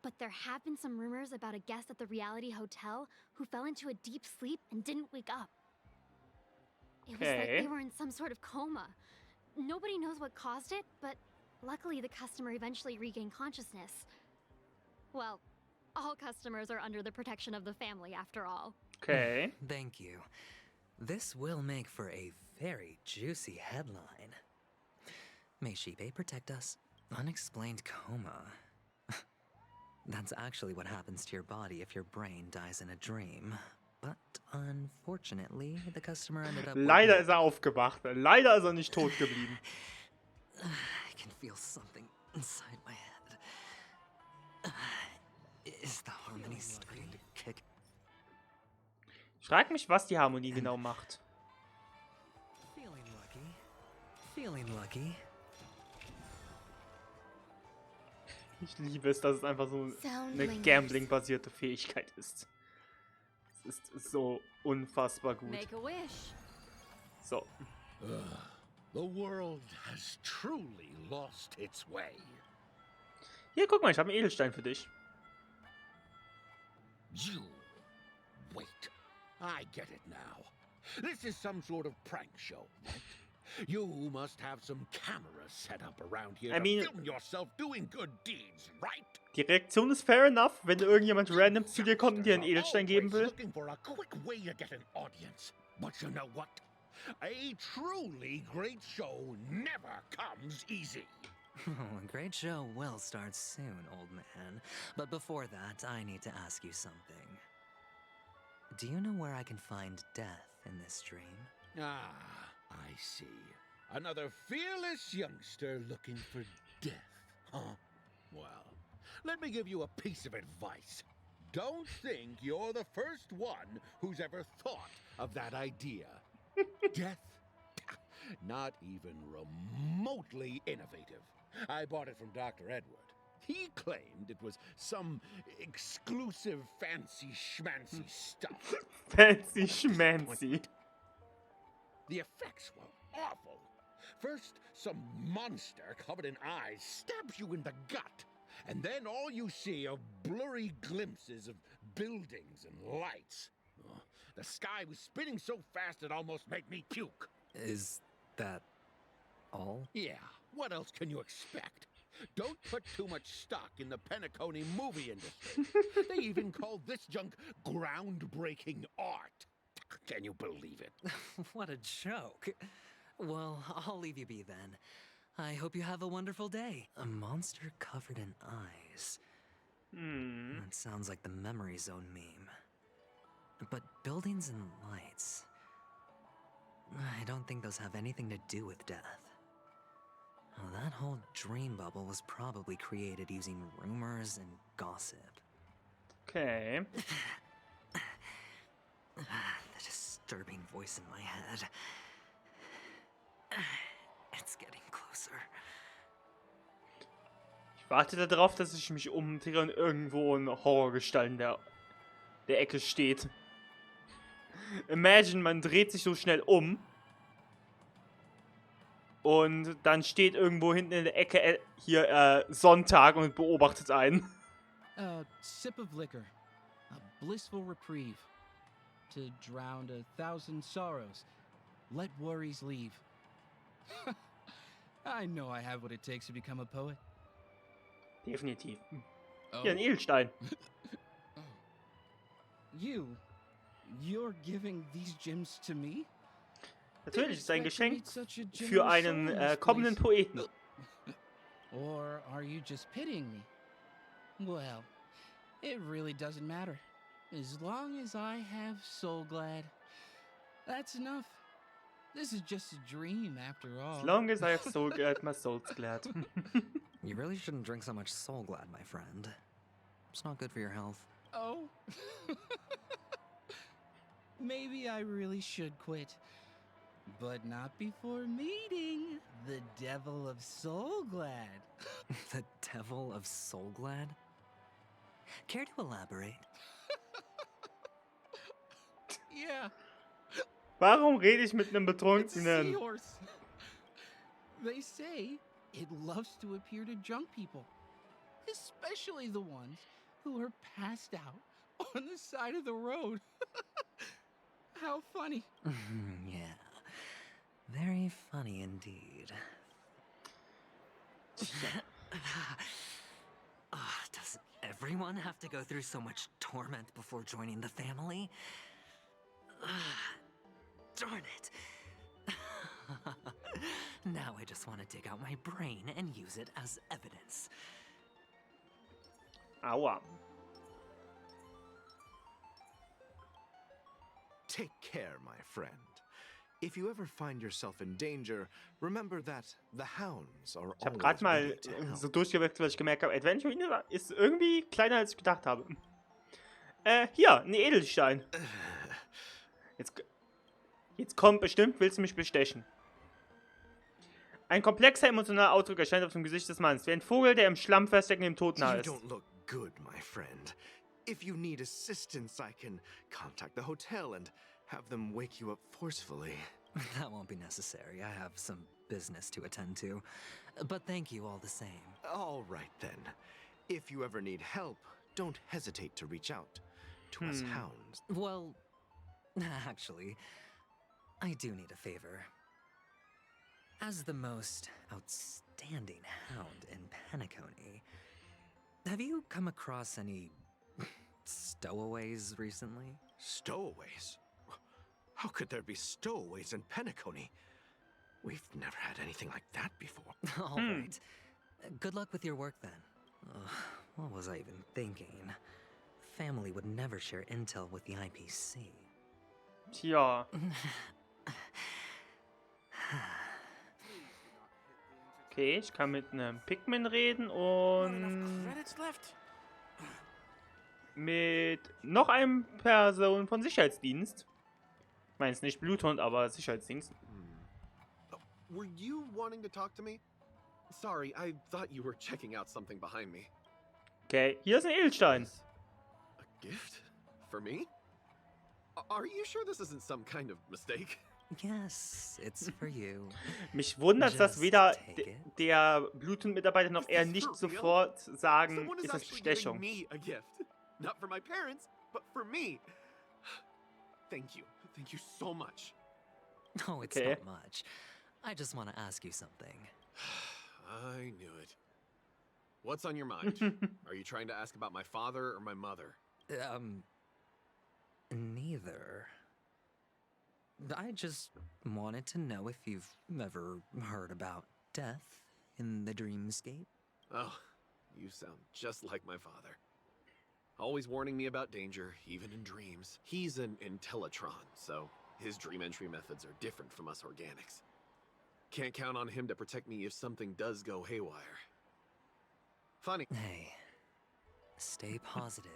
[SPEAKER 2] but there have been some rumors about a guest at the reality hotel who fell into a deep sleep and didn't wake up. It was like they were in some sort of coma. Nobody knows what caused it, but Luckily, the customer eventually regained consciousness. Well, all customers are under the protection of the family, after all.
[SPEAKER 1] Okay.
[SPEAKER 10] Thank you. This will make for a very juicy headline. May Shibe protect us. Unexplained coma. That's actually what happens to your body if your brain dies in a dream. But unfortunately, the customer ended up
[SPEAKER 1] Leider ist er aufgewacht. Leider ist er nicht tot geblieben.
[SPEAKER 10] I can feel something inside my head. Is the harmony starting to kick?
[SPEAKER 1] Ich frage mich, was die Harmonie genau macht.
[SPEAKER 10] Feeling lucky. Feeling lucky.
[SPEAKER 1] Ich liebe es, dass es einfach so eine
[SPEAKER 2] Sound
[SPEAKER 1] Gambling-basierte Fähigkeit ist. Es ist so unfassbar gut.
[SPEAKER 2] Make a wish.
[SPEAKER 1] So.
[SPEAKER 11] The world has truly lost its way.
[SPEAKER 1] Hier, guck mal, ich habe einen Edelstein für dich.
[SPEAKER 11] You wait. I get it now. This is some sort of prank show, right? You must have some cameras set up around here
[SPEAKER 1] I mean,
[SPEAKER 11] to film yourself doing good deeds, right?
[SPEAKER 1] Die Reaktion ist fair enough, wenn irgendjemand random zu dir kommt und dir einen Edelstein geben will.
[SPEAKER 11] Looking for a quick way to get an audience. But you know what? A truly great show never comes easy.
[SPEAKER 10] A great show will start soon, old man. But before that, I need to ask you something. Do you know where I can find death in this dream?
[SPEAKER 11] Ah, I see. Another fearless youngster looking for death, huh? Well, let me give you a piece of advice. Don't think you're the first one who's ever thought of that idea. Death? Not even remotely innovative. I bought it from Dr. Edward. He claimed it was some exclusive fancy schmancy stuff.
[SPEAKER 1] Fancy schmancy.
[SPEAKER 11] The effects were awful. First, some monster covered in eyes stabs you in the gut. And then all you see are blurry glimpses of buildings and lights. Oh, the sky was spinning so fast it almost made me puke.
[SPEAKER 10] Is that all?
[SPEAKER 11] Yeah, what else can you expect? Don't put too much stock in the Penacony movie industry. They even call this junk groundbreaking art. Can you believe it?
[SPEAKER 10] What a joke. Well, I'll leave you be then. I hope you have a wonderful day. A monster covered in eyes. That sounds like the Memory Zone meme. But buildings and lights... I don't think those have anything to do with death. Well, that whole dream bubble was probably created using rumors and gossip.
[SPEAKER 1] Okay.
[SPEAKER 10] The disturbing voice in my head. It's getting closer.
[SPEAKER 1] Ich warte darauf, dass ich mich umdrehe und irgendwo ein Horrorgestalt in der Ecke steht. Imagine, man dreht sich so schnell um. Und dann steht irgendwo hinten in der Ecke hier Sonntag und beobachtet einen.
[SPEAKER 12] A sip of liquor. A blissful reprieve. To drown 1,000 sorrows. Let worries leave. I know I have what it takes to become a poet.
[SPEAKER 1] Definitiv.
[SPEAKER 12] Oh.
[SPEAKER 1] Hier, ein Edelstein.
[SPEAKER 12] You're giving these gems to me?
[SPEAKER 1] Natürlich, ist ein Geschenk
[SPEAKER 12] Such a
[SPEAKER 1] für
[SPEAKER 12] generous
[SPEAKER 1] einen
[SPEAKER 12] soul in this
[SPEAKER 1] kommenden
[SPEAKER 12] place.
[SPEAKER 1] Poeten.
[SPEAKER 12] Or are you just pitying me? Well, it really doesn't matter. As long as I have Soul Glad, that's enough. This is just a dream after all.
[SPEAKER 1] As long as I have soul glad, my soul's glad.
[SPEAKER 10] You really shouldn't drink so much Soul Glad, my friend. It's not good for your health.
[SPEAKER 12] Oh. Maybe I really should quit. But not before meeting the Devil of Soul Glad.
[SPEAKER 10] The Devil of Soul Glad? Care to elaborate?
[SPEAKER 12] Yeah.
[SPEAKER 1] Warum rede ich mit einem
[SPEAKER 12] It's a
[SPEAKER 1] Betrunkenen?
[SPEAKER 12] seahorse. They say it loves to appear to drunk people, especially the ones who are passed out on the side of the road. How funny.
[SPEAKER 10] Yeah. Very funny indeed. Does everyone have to go through so much torment before joining the family? Darn it. Now I just want to dig out my brain and use it as evidence.
[SPEAKER 1] Aua.
[SPEAKER 6] Take care, my friend. If you ever find yourself in danger, remember that the hounds are
[SPEAKER 1] Ich habe
[SPEAKER 6] always
[SPEAKER 1] gerade mal
[SPEAKER 6] ready to help.
[SPEAKER 1] so durchgewechselt, weil ich gemerkt habe, Aventurin ist irgendwie kleiner, als ich gedacht habe. Hier, ein Edelstein. Jetzt kommt bestimmt, willst du mich bestechen. Ein komplexer emotionaler Ausdruck erscheint auf dem Gesicht des Mannes, wie ein Vogel, der im Schlamm feststeckt und dem Tod nahe
[SPEAKER 6] You
[SPEAKER 1] ist.
[SPEAKER 6] don't look good, my friend. If you need assistance, I can contact the hotel and have them wake you up forcefully.
[SPEAKER 10] That won't be necessary. I have some business to attend to. But thank you all the same.
[SPEAKER 6] All right, then. If you ever need help, don't hesitate to reach out to us hounds.
[SPEAKER 10] Well, actually, I do need a favor. As the most outstanding hound in Penacony, have you come across any stowaways recently?
[SPEAKER 6] Stowaways? How could there be stowaways in Penacony? We've never had anything like that before.
[SPEAKER 10] All right. Good luck with your work then. What was I even thinking? Family would never share intel with the IPC.
[SPEAKER 1] Tja. Okay, ich kann mit einem Pikmin reden und mit noch einem Person von Sicherheitsdienst. Ich meine, es ist nicht Bluthund, aber Sicherheitsdienst.
[SPEAKER 13] Were you wanting to talk to me? Sorry, I thought you were checking out something behind me.
[SPEAKER 1] Okay, hier ist ein Edelstein.
[SPEAKER 13] A gift? For me? Are you sure this isn't some kind of mistake?
[SPEAKER 10] Yes, it's for you.
[SPEAKER 1] Mich wundert, dass
[SPEAKER 10] Just
[SPEAKER 1] weder
[SPEAKER 10] take it.
[SPEAKER 1] der Bluthund-Mitarbeiter noch er
[SPEAKER 13] Is this
[SPEAKER 1] nicht
[SPEAKER 13] for real?
[SPEAKER 1] sofort sagen,
[SPEAKER 13] Someone is
[SPEAKER 1] ist das
[SPEAKER 13] actually
[SPEAKER 1] Bestechung.
[SPEAKER 13] giving me a gift. Not for my parents, but for me. Thank you. Thank you so much.
[SPEAKER 10] No, it's
[SPEAKER 1] Okay.
[SPEAKER 10] not much. I just want to ask you something.
[SPEAKER 13] I knew it. What's on your mind? Are you trying to ask about my father or my mother?
[SPEAKER 10] Neither. I just wanted to know if you've ever heard about death in the dreamscape.
[SPEAKER 13] Oh, you sound just like my father. Always warning me about danger, even in dreams. He's an Intellitron, so his dream entry methods are different from us organics. Can't count on him to protect me if something does go haywire. Funny.
[SPEAKER 10] Hey, stay positive.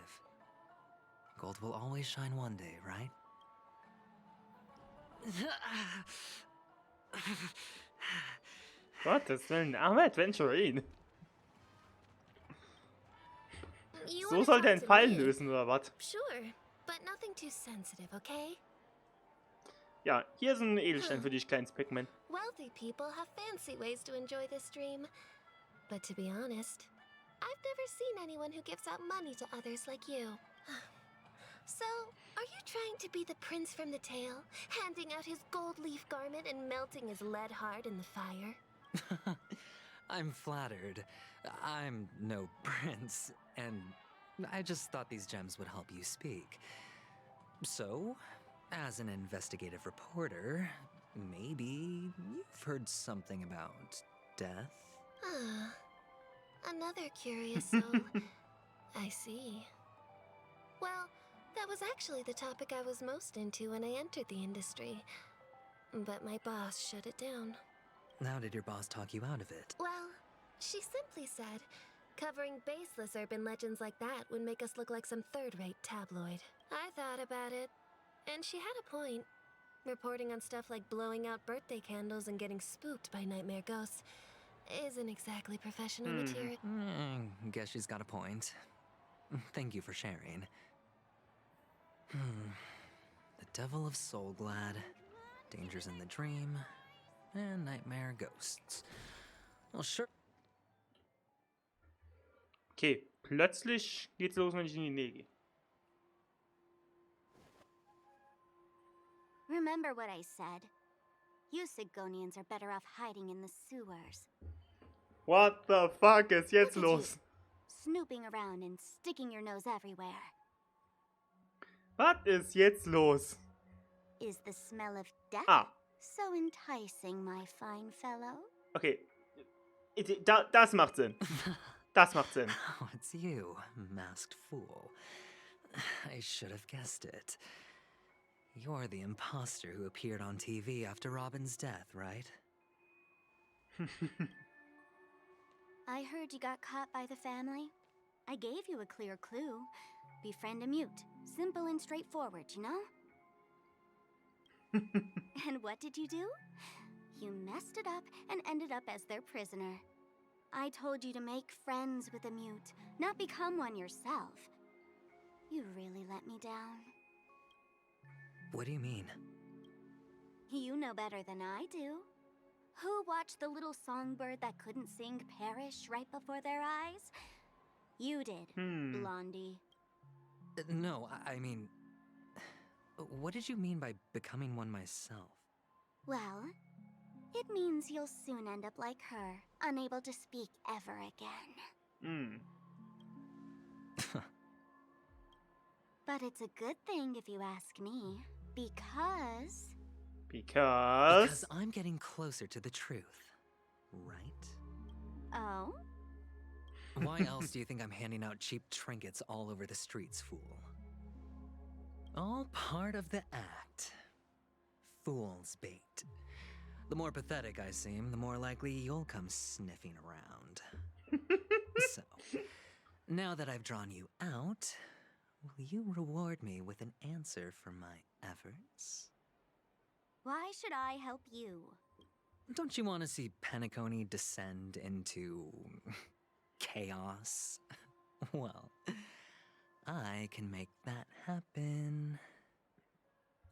[SPEAKER 10] Gold will always shine one day, right?
[SPEAKER 1] Gottes Willen, armer Aventurin.
[SPEAKER 2] You
[SPEAKER 1] So
[SPEAKER 2] wanna
[SPEAKER 1] soll der
[SPEAKER 2] talk
[SPEAKER 1] einen
[SPEAKER 2] to
[SPEAKER 1] Fall
[SPEAKER 2] me?
[SPEAKER 1] lösen, oder was?
[SPEAKER 2] Sure, but nothing too sensitive, okay?
[SPEAKER 1] Ja, hier ist ein Edelstein für dich, kleines Pikmin.
[SPEAKER 2] Wealthy people have fancy ways to enjoy this dream. But to be honest, I've never seen anyone who gives out money to others like you. So, are you trying to be the prince from the tale, handing out his gold leaf garment and melting his lead heart in the fire?
[SPEAKER 10] I'm flattered. I'm no prince, and I just thought these gems would help you speak. So, as an investigative reporter, maybe you've heard something about death?
[SPEAKER 2] Ah, another curious soul. I see. Well, that was actually the topic I was most into when I entered the industry. But my boss shut it down.
[SPEAKER 10] How did your boss talk you out of it?
[SPEAKER 2] Well, she simply said, covering baseless urban legends like that would make us look like some third-rate tabloid. I thought about it, and she had a point. Reporting on stuff like blowing out birthday candles and getting spooked by nightmare ghosts isn't exactly professional material.
[SPEAKER 10] Guess she's got a point. Thank you for sharing. The Devil of Soulglad, Dangers in the Dream, and Nightmare Ghosts. Well, sure.
[SPEAKER 1] Okay, plötzlich geht's los, wenn ich in die Nähe gehe.
[SPEAKER 14] Remember what I said. You Sigonians are better off hiding in the sewers.
[SPEAKER 1] What the fuck ist jetzt
[SPEAKER 14] Look at
[SPEAKER 1] los?
[SPEAKER 14] you, snooping around and sticking your nose everywhere.
[SPEAKER 1] Was ist jetzt los?
[SPEAKER 14] Is the smell of death
[SPEAKER 1] Ah,
[SPEAKER 14] so enticing, my fine fellow?
[SPEAKER 1] okay. Das macht Sinn. Das macht Sinn.
[SPEAKER 10] Oh, it's you, masked fool. I should have guessed it. You're the imposter who appeared on TV after Robin's death, right?
[SPEAKER 14] I heard you got caught by the family. I gave you a clear clue. Befriend a mute. Simple and straightforward, you know? And what did you do? You messed it up and ended up as their prisoner. I told you to make friends with a mute, not become one yourself. You really let me down.
[SPEAKER 10] What do you mean?
[SPEAKER 14] You know better than I do. Who watched the little songbird that couldn't sing perish right before their eyes? You did, Blondie.
[SPEAKER 10] No, I mean... What did you mean by becoming one myself?
[SPEAKER 14] Well, it means you'll soon end up like her, unable to speak ever again. But it's a good thing if you ask me, because
[SPEAKER 10] I'm getting closer to the truth, right?
[SPEAKER 14] Oh?
[SPEAKER 10] Why else do you think I'm handing out cheap trinkets all over the streets, fool? All part of the act. Fool's bait. The more pathetic I seem, the more likely you'll come sniffing around. So, now that I've drawn you out, will you reward me with an answer for my efforts?
[SPEAKER 14] Why should I help you?
[SPEAKER 10] Don't you want to see Penacony descend into... chaos? Well, I can make that happen.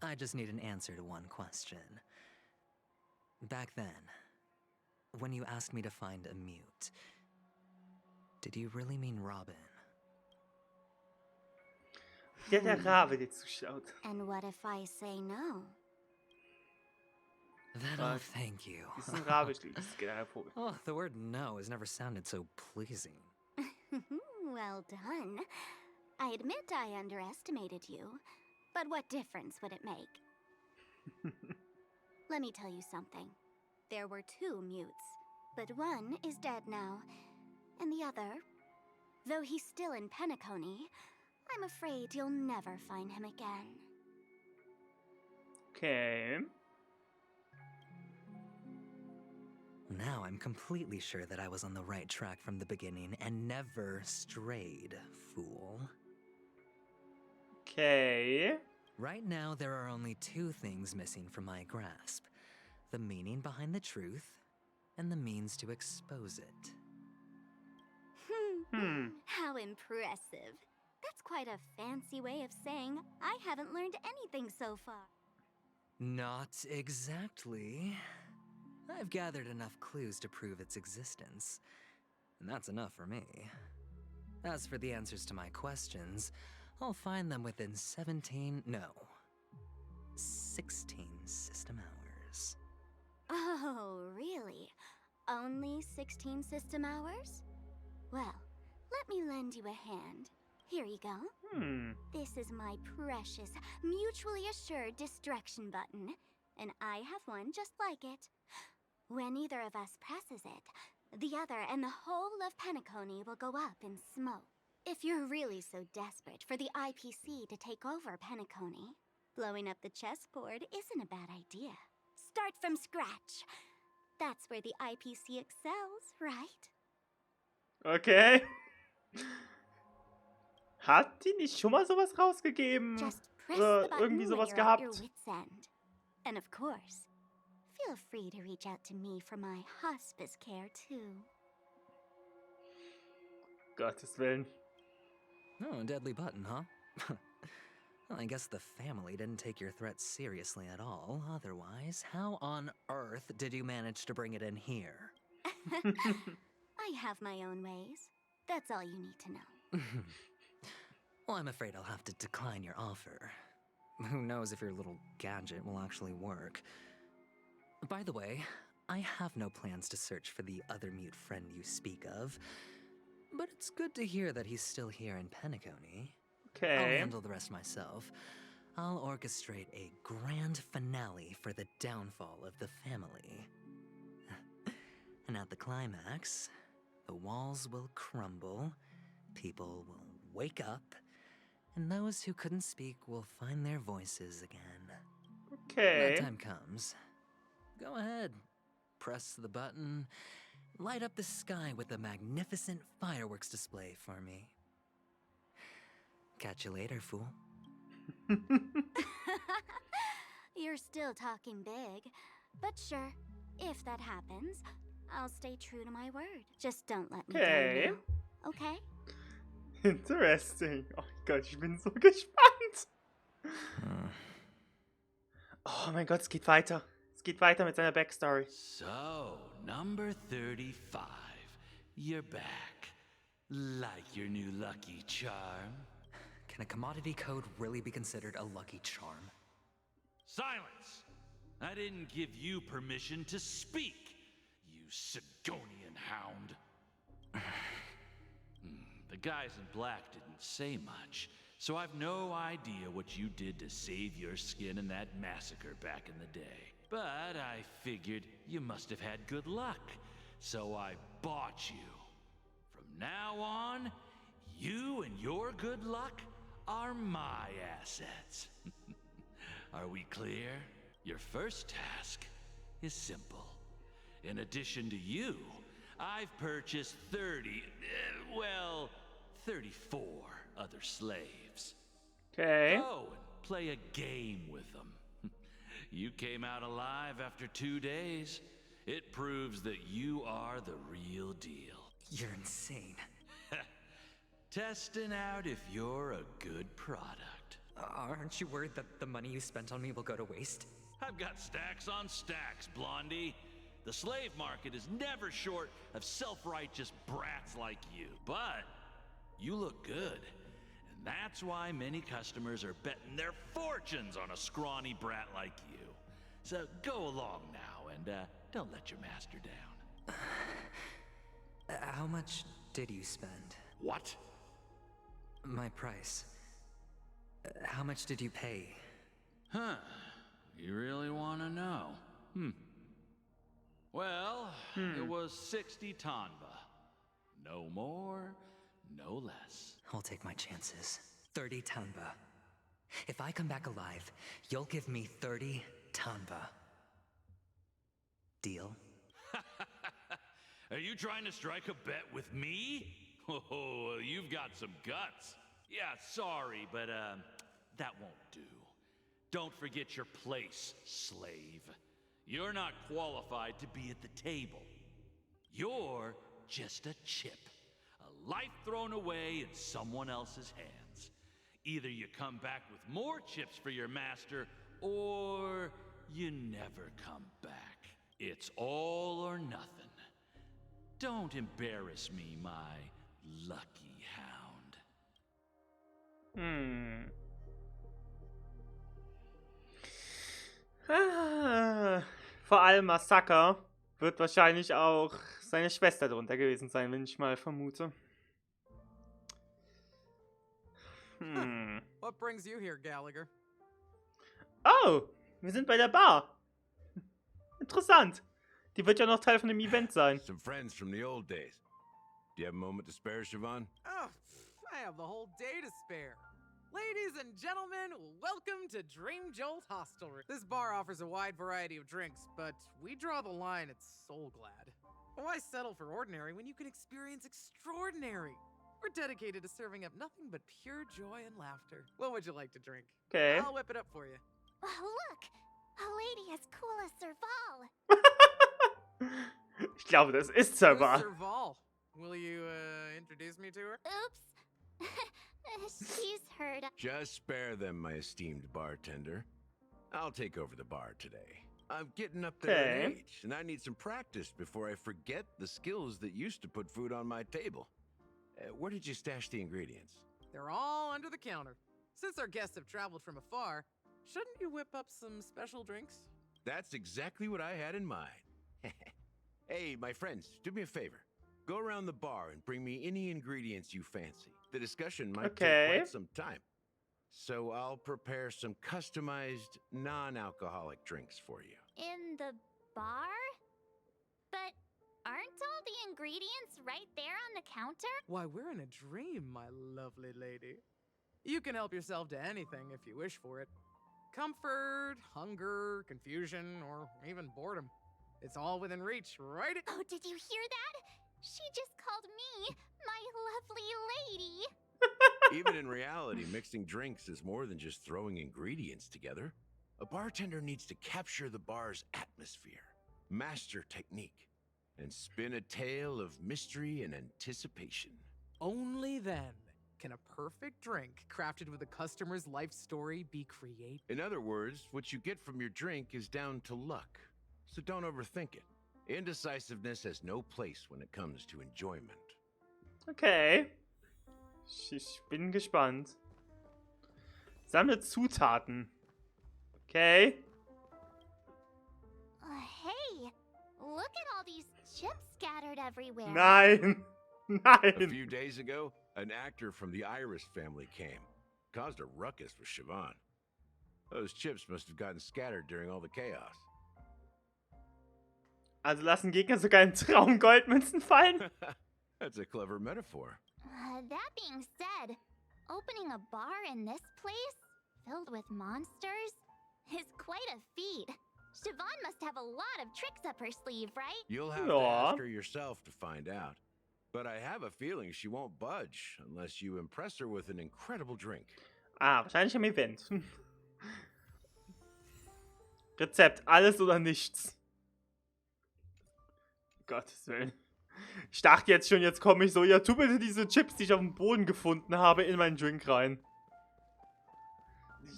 [SPEAKER 10] I just need an answer to one question. Back then, when you asked me to find a mute, did you really mean Robin?
[SPEAKER 1] Der Rabe, der zuschaut.
[SPEAKER 14] And what if I say no?
[SPEAKER 10] Then I'll thank you.
[SPEAKER 1] Das ist ein Rabe, das ist ein Generalvogel.
[SPEAKER 10] Oh, the word no has never sounded so pleasing.
[SPEAKER 14] Well done. I admit I underestimated you, but what difference would it make? Let me tell you something. There were 2 mutes, but one is dead now, and the other, though he's still in Penacony, I'm afraid you'll never find him again.
[SPEAKER 1] Okay.
[SPEAKER 10] Now I'm completely sure that I was on the right track from the beginning and never strayed, fool.
[SPEAKER 1] Okay.
[SPEAKER 10] Right now, there are only 2 things missing from my grasp. The meaning behind the truth, and the means to expose it.
[SPEAKER 14] How impressive. That's quite a fancy way of saying I haven't learned anything so far.
[SPEAKER 10] Not exactly. I've gathered enough clues to prove its existence, and that's enough for me. As for the answers to my questions, I'll find them within 16 system hours.
[SPEAKER 14] Oh, really? Only 16 system hours? Well, let me lend you a hand. Here you go. This is my precious, mutually assured destruction button, and I have one just like it. When either of us presses it, the other and the whole of Penacony will go up in smoke. If you're really so desperate for the IPC to take over Penacony, blowing up the chessboard isn't a bad idea. Start from scratch. That's where the IPC excels, right?
[SPEAKER 1] Okay. Hat die nicht schon mal sowas rausgegeben?
[SPEAKER 14] Just press
[SPEAKER 1] Oder
[SPEAKER 14] the button
[SPEAKER 1] irgendwie
[SPEAKER 14] when
[SPEAKER 1] sowas
[SPEAKER 14] you're at your
[SPEAKER 1] gehabt?
[SPEAKER 14] wit's end. And of course, feel free to reach out to me for my hospice care too.
[SPEAKER 1] Gottes Willen.
[SPEAKER 10] Oh, a deadly button, huh? Well, I guess the family didn't take your threat seriously at all. Otherwise, how on earth did you manage to bring it in here?
[SPEAKER 14] I have my own ways. That's all you need to know.
[SPEAKER 10] Well, I'm afraid I'll have to decline your offer. Who knows if your little gadget will actually work. By the way, I have no plans to search for the other mute friend you speak of, but it's good to hear that he's still here in Penacony.
[SPEAKER 1] Okay.
[SPEAKER 10] I'll handle the rest myself. I'll orchestrate a grand finale for the downfall of the family. And at the climax, the walls will crumble, people will wake up, and those who couldn't speak will find their voices again.
[SPEAKER 1] Okay.
[SPEAKER 10] When that time comes, go ahead, press the button, light up the sky with a magnificent fireworks display for me. Catch you later, fool.
[SPEAKER 14] You're still talking big, but sure, if that happens, I'll stay true to my word. Just don't let me go now, okay?
[SPEAKER 1] Interesting. Oh Gott, ich bin so gespannt. Oh mein Gott, es geht weiter. Es geht weiter mit seiner Backstory.
[SPEAKER 15] So, number 35. You're back. Like your new lucky charm?
[SPEAKER 10] Can a commodity code really be considered a lucky charm?
[SPEAKER 15] Silence! I didn't give you permission to speak, you Sigonian hound. The guys in black didn't say much, so I've no idea what you did to save your skin in that massacre back in the day. But I figured you must have had good luck, so I bought you. From now on, you and your good luck are my assets. Are we clear? Your first task is simple. In addition to you, I've purchased 34 other slaves.
[SPEAKER 1] Okay.
[SPEAKER 15] Go and play a game with them. You came out alive after 2 days. It proves that you are the real deal.
[SPEAKER 10] You're insane.
[SPEAKER 15] Testing out if you're a good product.
[SPEAKER 10] Aren't you worried that the money you spent on me will go to waste?
[SPEAKER 15] I've got stacks on stacks, Blondie. The slave market is never short of self-righteous brats like you. But you look good. And that's why many customers are betting their fortunes on a scrawny brat like you. So go along now and don't let your master down.
[SPEAKER 10] How much did you spend?
[SPEAKER 15] What?
[SPEAKER 10] My price. How much did you pay?
[SPEAKER 15] Huh. You really want to know? Well, it was 60 tanba. No more, no less.
[SPEAKER 10] I'll take my chances. 30 tanba. If I come back alive, you'll give me 30 tanba. Deal?
[SPEAKER 15] Are you trying to strike a bet with me? Oh, you've got some guts. Yeah, sorry, but that won't do. Don't forget your place, slave. You're not qualified to be at the table. You're just a chip. A life thrown away in someone else's hands. Either you come back with more chips for your master, or you never come back. It's all or nothing. Don't embarrass me, my lucky hound.
[SPEAKER 1] Vor allem Massaker wird wahrscheinlich auch seine Schwester drunter gewesen sein, wenn ich mal vermute.
[SPEAKER 16] What brings you here, Gallagher?
[SPEAKER 1] Oh, wir sind bei der Bar. Interessant. Die wird ja noch Teil von dem Event sein.
[SPEAKER 5] Some friends from the old days. Do you have a moment to spare, Siobhan?
[SPEAKER 16] Oh, I have the whole day to spare. Ladies and gentlemen, welcome to Dream Jolt Hostelry. This bar offers a wide variety of drinks, but we draw the line at Soul Glad. Why settle for ordinary when you can experience extraordinary? We're dedicated to serving up nothing but pure joy and laughter. What would you like to drink?
[SPEAKER 1] Okay.
[SPEAKER 16] I'll whip it up for you.
[SPEAKER 14] Oh, look! A lady as cool as Serval.
[SPEAKER 1] Ich glaube, das ist Serval.
[SPEAKER 16] Serval. Will you introduce me to her?
[SPEAKER 14] Oops. She's heard.
[SPEAKER 5] Just spare them, my esteemed bartender. I'll take over the bar today. I'm getting up there in age, and I need some practice before I forget the skills that used to put food on my table. Where did you stash the ingredients?
[SPEAKER 16] They're all under the counter. Since our guests have traveled from afar, shouldn't you whip up some special drinks?
[SPEAKER 5] That's exactly what I had in mind. Hey, my friends, do me a favor. Go around the bar and bring me any ingredients you fancy. The discussion might take quite some time. So I'll prepare some customized, non-alcoholic drinks for you.
[SPEAKER 14] In the bar? But aren't all the ingredients right there on the counter?
[SPEAKER 16] Why, we're in a dream, my lovely lady. You can help yourself to anything if you wish for it. Comfort, hunger, confusion, or even boredom. It's all within reach, right?
[SPEAKER 14] Oh, did you hear that? She just called me my lovely lady.
[SPEAKER 5] Even in reality, mixing drinks is more than just throwing ingredients together. A bartender needs to capture the bar's atmosphere, master technique, and spin a tale of mystery and anticipation.
[SPEAKER 16] Only then can a perfect drink crafted with a customer's life story be created.
[SPEAKER 5] In other words, what you get from your drink is down to luck. So don't overthink it. Indecisiveness has no place when it comes to enjoyment.
[SPEAKER 1] Okay. Ich bin gespannt. Sammle Zutaten. Okay.
[SPEAKER 14] Hey, look at all these chips scattered everywhere.
[SPEAKER 1] Nein. Nein.
[SPEAKER 5] A few days ago, an actor from the Iris family came. Caused a ruckus with Siobhan. Those chips must have gotten scattered during all the chaos.
[SPEAKER 1] Also lassen Gegner sogar in Traum Goldmünzen fallen?
[SPEAKER 5] That's a clever metaphor.
[SPEAKER 14] That being said, opening a bar in this place, filled with monsters, is quite a feat. Siobhan must have a lot of tricks up her sleeve, right?
[SPEAKER 5] You'll have to ask her yourself to find out. But I have a feeling she won't budge unless you impress her with an incredible drink.
[SPEAKER 1] Ah, wahrscheinlich im Event. Rezept, alles oder nichts. Gottes Willen. Ich dachte jetzt schon, jetzt komme ich so, ja, tu bitte diese Chips, die ich auf dem Boden gefunden habe, in meinen Drink rein.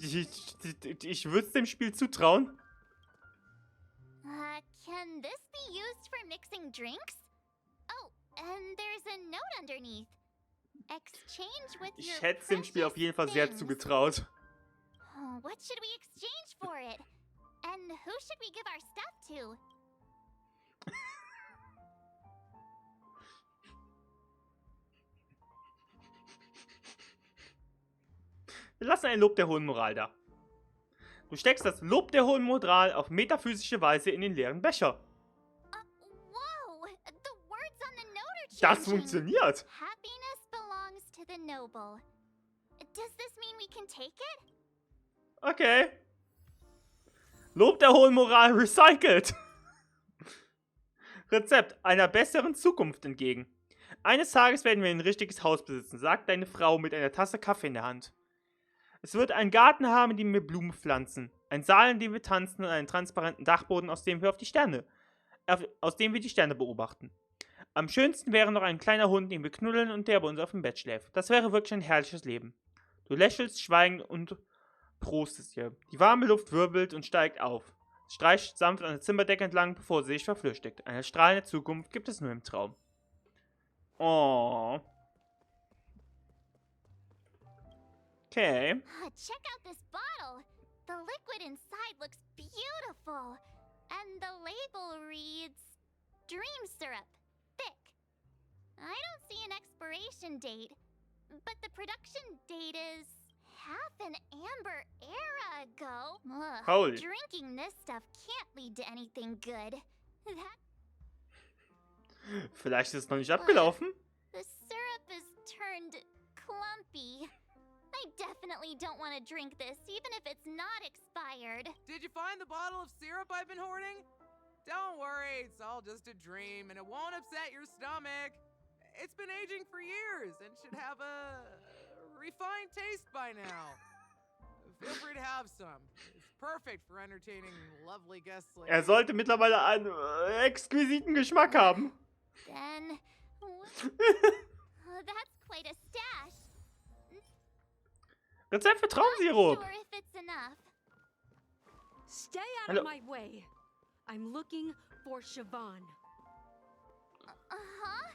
[SPEAKER 1] Ich würde es dem Spiel zutrauen.
[SPEAKER 14] Can this be used for mixing drinks? Oh, and there's a note underneath. Exchange with your
[SPEAKER 1] Ich hätte es dem Spiel auf jeden Fall sehr zugetraut.
[SPEAKER 14] What should we exchange for it? And who should we give our stuff to?
[SPEAKER 1] Wir lassen ein Lob der hohen Moral da. Du steckst das Lob der hohen Moral auf metaphysische Weise in den leeren Becher.
[SPEAKER 14] Whoa! The words on the note are changing.
[SPEAKER 1] Das funktioniert.
[SPEAKER 14] Happiness belongs to the noble. Does this mean we can take it?
[SPEAKER 1] Okay. Lob der hohen Moral recycelt. Rezept einer besseren Zukunft entgegen. Eines Tages werden wir ein richtiges Haus besitzen, sagt deine Frau mit einer Tasse Kaffee in der Hand. Es wird einen Garten haben, in dem wir Blumen pflanzen, einen Saal, in dem wir tanzen und einen transparenten Dachboden, aus dem wir die Sterne beobachten. Am schönsten wäre noch ein kleiner Hund, den wir knuddeln und der bei uns auf dem Bett schläft. Das wäre wirklich ein herrliches Leben. Du lächelst, schweigend und prostest dir. Die warme Luft wirbelt und steigt auf. Es streicht sanft an der Zimmerdecke entlang, bevor sie sich verflüchtigt. Eine strahlende Zukunft gibt es nur im Traum. Oh. Okay.
[SPEAKER 14] Check out this bottle. The liquid inside looks beautiful. And the label reads, Dream Syrup, thick. I don't see an expiration date, but the production date is half an amber era ago. Ugh,
[SPEAKER 1] Holy.
[SPEAKER 14] drinking this stuff can't lead to anything good.
[SPEAKER 1] Vielleicht ist es noch nicht abgelaufen.
[SPEAKER 14] The syrup is turned clumpy. I definitely don't want to drink this, even if it's not expired.
[SPEAKER 16] Did you find the bottle of syrup I've been hoarding? Don't worry, it's all just a dream, and it won't upset your stomach. It's been aging for years and should have a refined taste by now. Feel free to have some. It's perfect for entertaining lovely guests like
[SPEAKER 1] Er sollte mittlerweile einen exquisiten Geschmack haben.
[SPEAKER 14] Then, that's quite a stash.
[SPEAKER 1] Rezept für Traumsirup.
[SPEAKER 14] Sure if it's enough.
[SPEAKER 17] Stay out
[SPEAKER 1] Hallo.
[SPEAKER 17] of my way. I'm looking for Siobhan.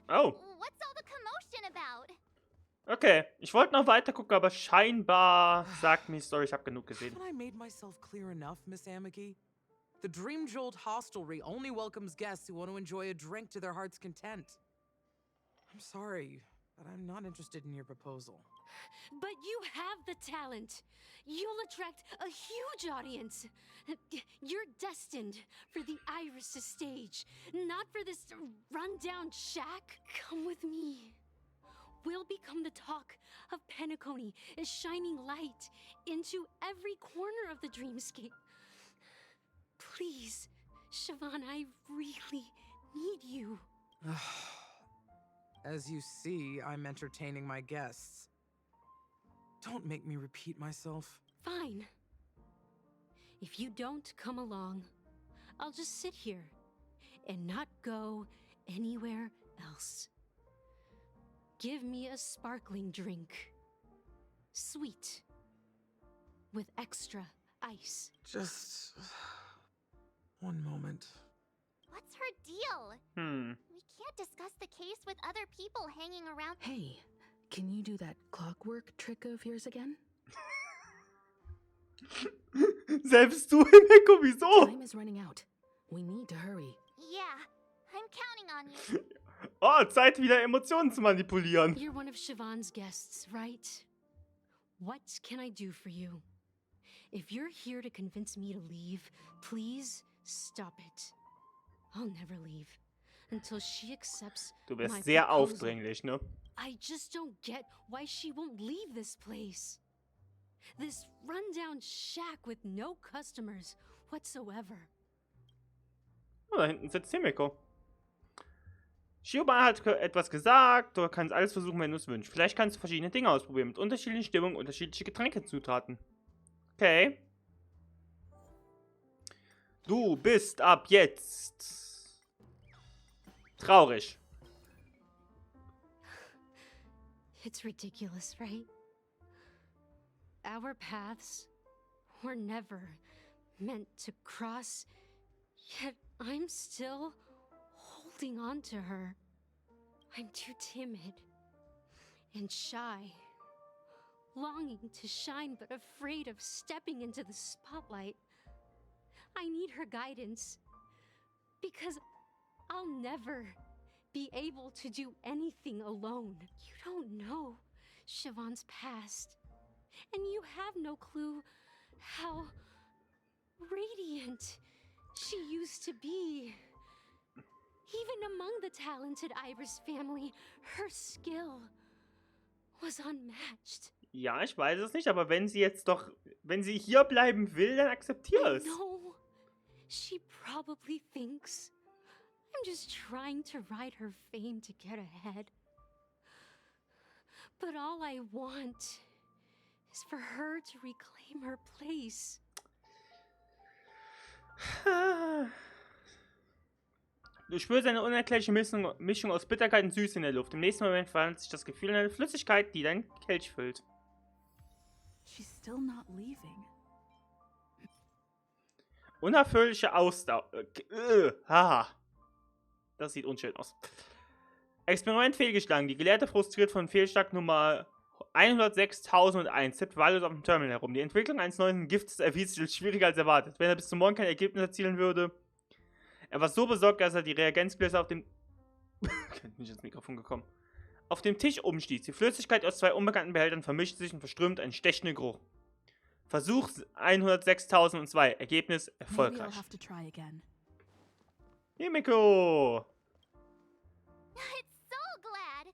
[SPEAKER 1] Oh.
[SPEAKER 14] What's all the commotion about?
[SPEAKER 1] Okay, ich wollte noch weiter gucken, aber scheinbar sagt mir die Story, ich habe genug gesehen.
[SPEAKER 16] Haven't I made myself clear enough, Miss Amiki? The Dream Jolt hostelry only welcomes guests who want to enjoy a drink to their heart's content. I'm sorry, but I'm not interested in your proposal.
[SPEAKER 17] But you have the talent. You'll attract a huge audience. You're destined for the Iris stage, not for this rundown shack. Come with me. We'll become the talk of Penacony, a shining light into every corner of the dreamscape. Please, Siobhan, I really need you.
[SPEAKER 16] As you see, I'm entertaining my guests. Don't make me repeat myself.
[SPEAKER 17] Fine. If you don't come along, I'll just sit here and not go anywhere else. Give me a sparkling drink. Sweet. With extra ice.
[SPEAKER 16] Just one moment.
[SPEAKER 14] What's her deal? We can't discuss the case with other people hanging around.
[SPEAKER 4] Hey, can you do that clockwork trick of yours again?
[SPEAKER 1] Selbst du, Himeko, wieso?
[SPEAKER 4] Time is running out. We need to hurry.
[SPEAKER 14] Yeah, I'm counting on you.
[SPEAKER 1] Oh, Zeit wieder Emotionen zu manipulieren.
[SPEAKER 17] You're one of Siobhan's guests, right? What can I do for you? If you're here to convince me to leave, please stop it. I'll never leave until she accepts
[SPEAKER 1] Du bist
[SPEAKER 17] my
[SPEAKER 1] sehr
[SPEAKER 17] proposal.
[SPEAKER 1] aufdringlich, ne?
[SPEAKER 17] I just don't get why she won't leave this place. This rundown shack with no customers whatsoever.
[SPEAKER 1] Oh, da hinten sitzt Himeko. Shioba hat etwas gesagt, du kannst alles versuchen, wenn du es wünschst. Vielleicht kannst du verschiedene Dinge ausprobieren, mit unterschiedlichen Stimmungen, unterschiedliche Getränkezutaten. Okay. Du bist ab jetzt traurig.
[SPEAKER 17] It's ridiculous, right? Our paths were never meant to cross, yet I'm still holding on to her. I'm too timid and shy, longing to shine but afraid of stepping into the spotlight. I need her guidance because I'll never be able to do anything alone. You don't know Siobhan's past, and you have no clue how radiant she used to be. Even among the talented Iris family, her skill was unmatched.
[SPEAKER 1] Ja, ich weiß es nicht, aber wenn sie hier bleiben will, dann akzeptiere es.
[SPEAKER 17] No, she probably thinks I'm just trying to ride her fame to get ahead. But all I want is for her to reclaim her place.
[SPEAKER 1] Du spürst eine unerklärliche Mischung aus Bitterkeit und Süße in der Luft. Im nächsten Moment verwandelt sich das Gefühl in eine Flüssigkeit, die deinen Kelch füllt.
[SPEAKER 4] She's still not leaving.
[SPEAKER 1] Unerfüllliche Ausdauer. Haha. Das sieht unschön aus. Experiment fehlgeschlagen. Die Gelehrte, frustriert von Fehlschlag Nummer 106.001, tippt wahllos auf dem Terminal herum. Die Entwicklung eines neuen Gifts erwies sich als schwieriger als erwartet. Wenn er bis zum Morgen kein Ergebnis erzielen würde. Er war so besorgt, dass er die Reagenzgläser auf dem... Könnte nicht ins Mikrofon gekommen. Auf dem Tisch umstieß. Die Flüssigkeit aus zwei unbekannten Behältern vermischt sich und verströmt einen stechenden Geruch. Versuch 106.002. Ergebnis erfolgreich. Himeko!
[SPEAKER 14] It's Soul Glad!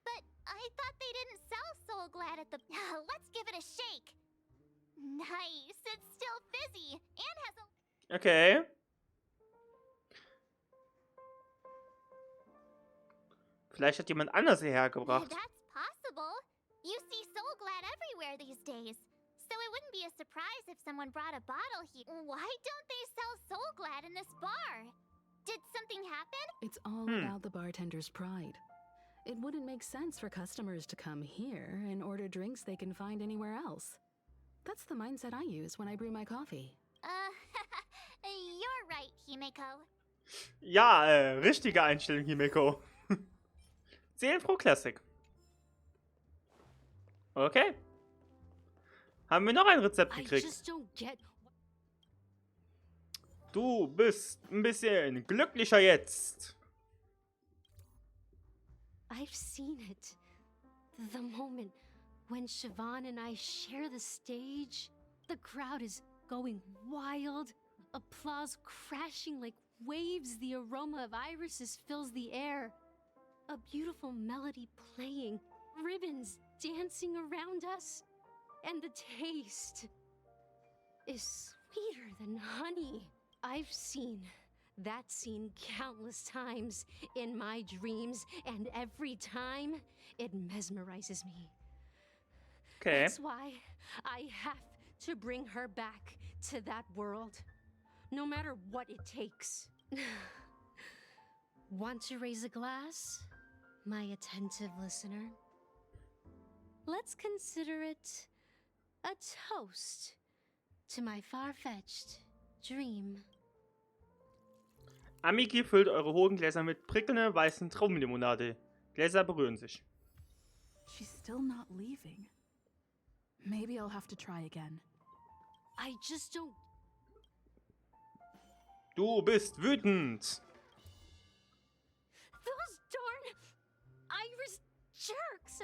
[SPEAKER 14] But I thought they didn't sell Soul Glad at the... Let's give it a shake! Nice, it's still fizzy and has a...
[SPEAKER 1] Okay. Vielleicht hat jemand anders hierher gebracht.
[SPEAKER 14] That's possible. You see Soul Glad everywhere these days. So it wouldn't be a surprise if someone brought a bottle here. Why don't they sell Soul Glad in this bar? Did something happen?
[SPEAKER 4] It's all about the bartender's pride. It wouldn't make sense for customers to come here and order drinks they can find anywhere else. That's the mindset I use when I brew my coffee.
[SPEAKER 14] You're right, Himeko.
[SPEAKER 1] Ja, richtige Einstellung, Himeko. Seelenfroh Classic. Okay. Haben wir noch ein Rezept gekriegt? Du bist ein bisschen glücklicher jetzt.
[SPEAKER 17] I've seen it. The moment when Siobhan and I share the stage, the crowd is going wild, applause crashing like waves, the aroma of irises fills the air, a beautiful melody playing, ribbons dancing around us, and the taste is sweeter than honey. I've seen that scene countless times in my dreams, and every time it mesmerizes me.
[SPEAKER 1] Okay.
[SPEAKER 17] That's why I have to bring her back to that world, no matter what it takes. Want to raise a glass, my attentive listener? Let's consider it a toast to my far-fetched dream.
[SPEAKER 1] Amiki füllt eure hohen Gläser mit prickelnder weißen Traubenlimonade. Gläser berühren sich.
[SPEAKER 18] She's still not leaving. Maybe I'll have to try again.
[SPEAKER 17] I just don't...
[SPEAKER 1] Du bist wütend.
[SPEAKER 17] Those darn Irish jerks!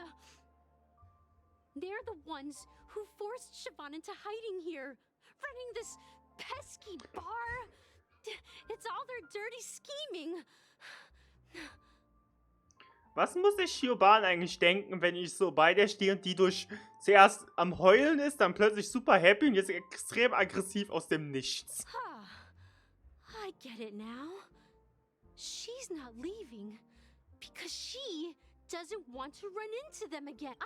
[SPEAKER 17] They're the ones who forced Siobhan into hiding here, running this pesky bar. It's all their dirty scheming.
[SPEAKER 1] Was muss ich Siobhan eigentlich denken, wenn ich so bei der stehe und die zuerst am Heulen ist, dann plötzlich super happy und jetzt extrem aggressiv aus dem Nichts?
[SPEAKER 17] I get it now. She's not leaving because she doesn't want to run into them again.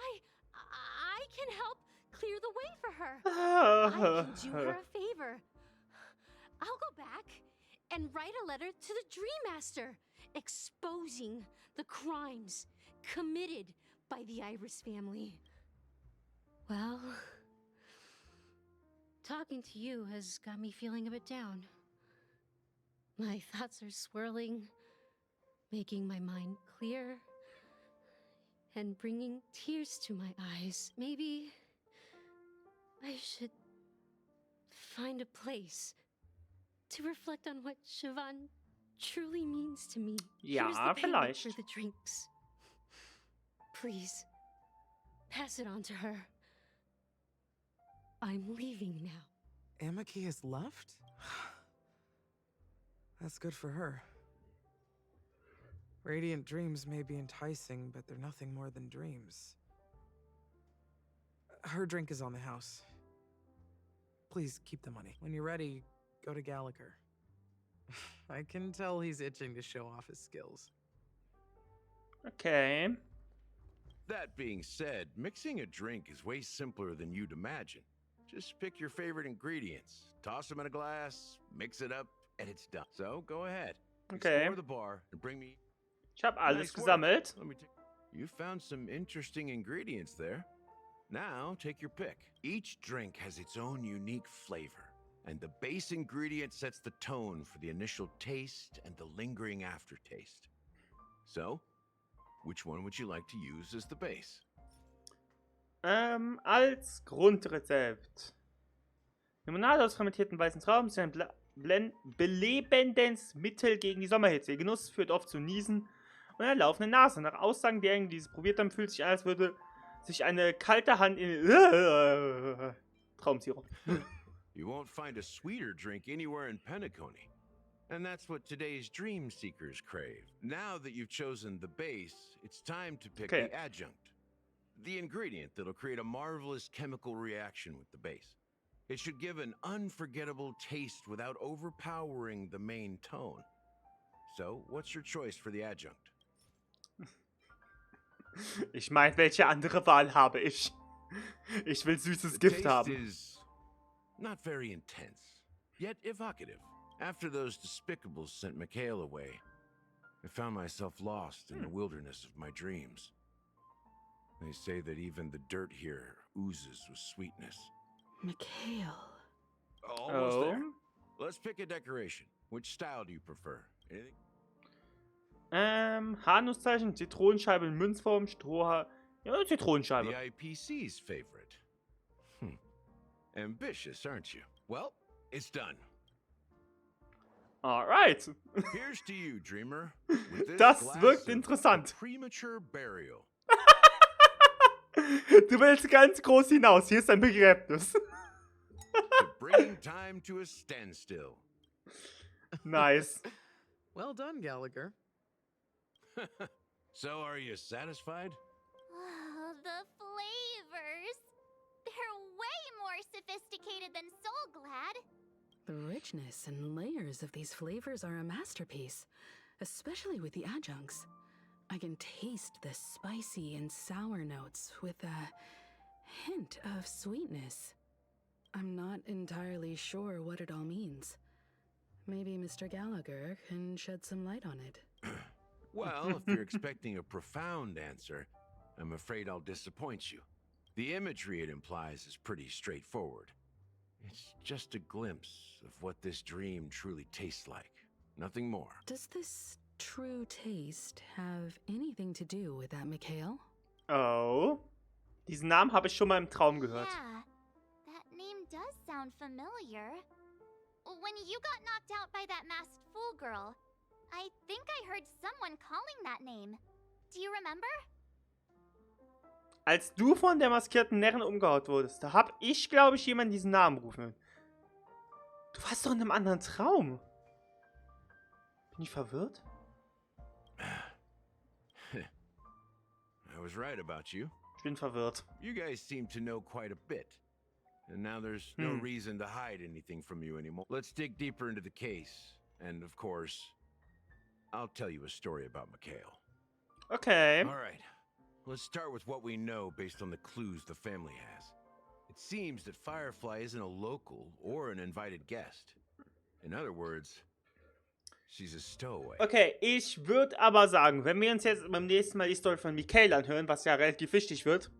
[SPEAKER 17] I can help clear the way for her. I can do her a favor. I'll go back and write a letter to the Dream Master, exposing the crimes committed by the Iris family. Well, talking to you has got me feeling a bit down. My thoughts are swirling, making my mind clear, and bringing tears to my eyes. Maybe I should find a place to reflect on what Siobhan truly means to me.
[SPEAKER 1] Ja,
[SPEAKER 17] Here's the payment
[SPEAKER 1] vielleicht.
[SPEAKER 17] for the drinks. Please, pass it on to her. I'm leaving now.
[SPEAKER 16] Amaki has left? That's good for her. Radiant dreams may be enticing, but they're nothing more than dreams. Her drink is on the house. Please keep the money. When you're ready, go to Gallagher. I can tell he's itching to show off his skills.
[SPEAKER 1] Okay.
[SPEAKER 5] That being said, mixing a drink is way simpler than you'd imagine. Just pick your favorite ingredients, toss them in a glass, mix it up, and it's done. So go ahead.
[SPEAKER 1] Okay.
[SPEAKER 5] Explore the bar and bring me.
[SPEAKER 1] Ich habe alles
[SPEAKER 5] Nice work.
[SPEAKER 1] gesammelt.
[SPEAKER 5] You found some interesting ingredients there. Now take your pick. Each drink has its own unique flavor, and the base ingredient sets the tone for the initial taste and the lingering aftertaste. So, which one would you like to use as the base?
[SPEAKER 1] Als Grundrezept. Limonade aus fermentierten weißen Trauben ist ein belebendes Mittel gegen die Sommerhitze. Ihr Genuss führt oft zu Niesen und einer laufenden Nase. Nach Aussagen derjenigen, die es probiert haben, fühlt sich an, als würde sich eine kalte Hand in Traubensirup.
[SPEAKER 5] You won't find a sweeter drink anywhere in Penacony. And that's what today's dream seekers crave. Now that you've chosen the base, it's time to pick the adjunct. The ingredient that'll create a marvelous chemical reaction with the base. It should give an unforgettable taste without overpowering the main tone. So, what's your choice for the adjunct?
[SPEAKER 1] Ich meine, welche andere Wahl habe ich? Ich will süßes Gift haben.
[SPEAKER 5] Is not very intense, yet evocative. After those despicables sent Mikhail away, I found myself lost in the wilderness of my dreams. They say that even the dirt here oozes with sweetness.
[SPEAKER 18] Mikhail.
[SPEAKER 5] Almost there. Let's pick a decoration. Which style do you prefer? Anything?
[SPEAKER 1] Haarnusszeichen, Zitronenscheibe in Münzform, Strohhaar. Ja, Zitronenscheibe.
[SPEAKER 5] The IPC's favorite. Ambitious, aren't you? Well, it's done.
[SPEAKER 1] Alright.
[SPEAKER 5] Here's to you, Dreamer. With this
[SPEAKER 1] Das
[SPEAKER 5] glass
[SPEAKER 1] wirkt
[SPEAKER 5] of
[SPEAKER 1] interessant.
[SPEAKER 5] Premature burial.
[SPEAKER 1] Du willst ganz groß hinaus. Hier ist dein Begräbnis.
[SPEAKER 5] To bringing time to a standstill.
[SPEAKER 1] Nice.
[SPEAKER 16] Well done, Gallagher.
[SPEAKER 5] So, are you satisfied?
[SPEAKER 14] Oh, the flavors. They're way more sophisticated than Soulglad.
[SPEAKER 4] The richness and layers of these flavors are a masterpiece, especially with the adjuncts. I can taste the spicy and sour notes with a hint of sweetness. I'm not entirely sure what it all means. Maybe Mr. Gallagher can shed some light on it.
[SPEAKER 5] Well, if you're expecting a profound answer, I'm afraid I'll disappoint you. The imagery it implies is pretty straightforward. It's just a glimpse of what this dream truly tastes like. Nothing more.
[SPEAKER 4] Does this true taste have anything to do with that Mikhail?
[SPEAKER 1] Oh. Diesen Namen habe ich schon mal im Traum gehört.
[SPEAKER 14] Yeah, that name does sound familiar. When you got knocked out by that masked fool girl, I think I heard someone calling that name. Do you remember?
[SPEAKER 1] Als du von der maskierten Närrin umgehaut wurdest, da hab ich, glaube ich, jemanden diesen Namen rufen. Du warst doch in einem anderen Traum. Bin ich verwirrt?
[SPEAKER 5] I was right about you.
[SPEAKER 1] Ich bin verwirrt.
[SPEAKER 5] You guys seem to know quite a bit. And now there's no reason to hide anything from you anymore. Let's dig deeper into the case. And of course, I'll tell you a story about Mikhail.
[SPEAKER 1] Okay.
[SPEAKER 5] All right. Let's start with what we know based on the clues the family has. It seems that Firefly isn't a local or an invited guest. In other words, she's a stowaway.
[SPEAKER 1] Okay, ich würde aber sagen, wenn wir uns jetzt beim nächsten Mal die Story von Mikhail anhören, was ja relativ wichtig wirkt,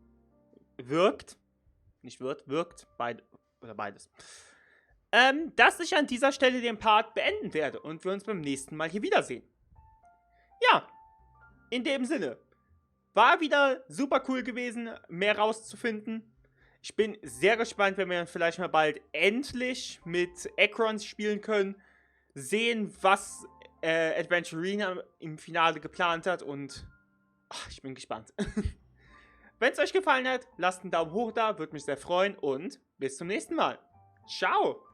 [SPEAKER 1] beides, dass ich an dieser Stelle den Part beenden werde und wir uns beim nächsten Mal hier wiedersehen. Ja, in dem Sinne, war wieder super cool gewesen, mehr rauszufinden. Ich bin sehr gespannt, wenn wir dann vielleicht mal bald endlich mit Akrons spielen können, sehen, was Aventurin im Finale geplant hat und ich bin gespannt. Wenn es euch gefallen hat, lasst einen Daumen hoch da, würde mich sehr freuen und bis zum nächsten Mal. Ciao!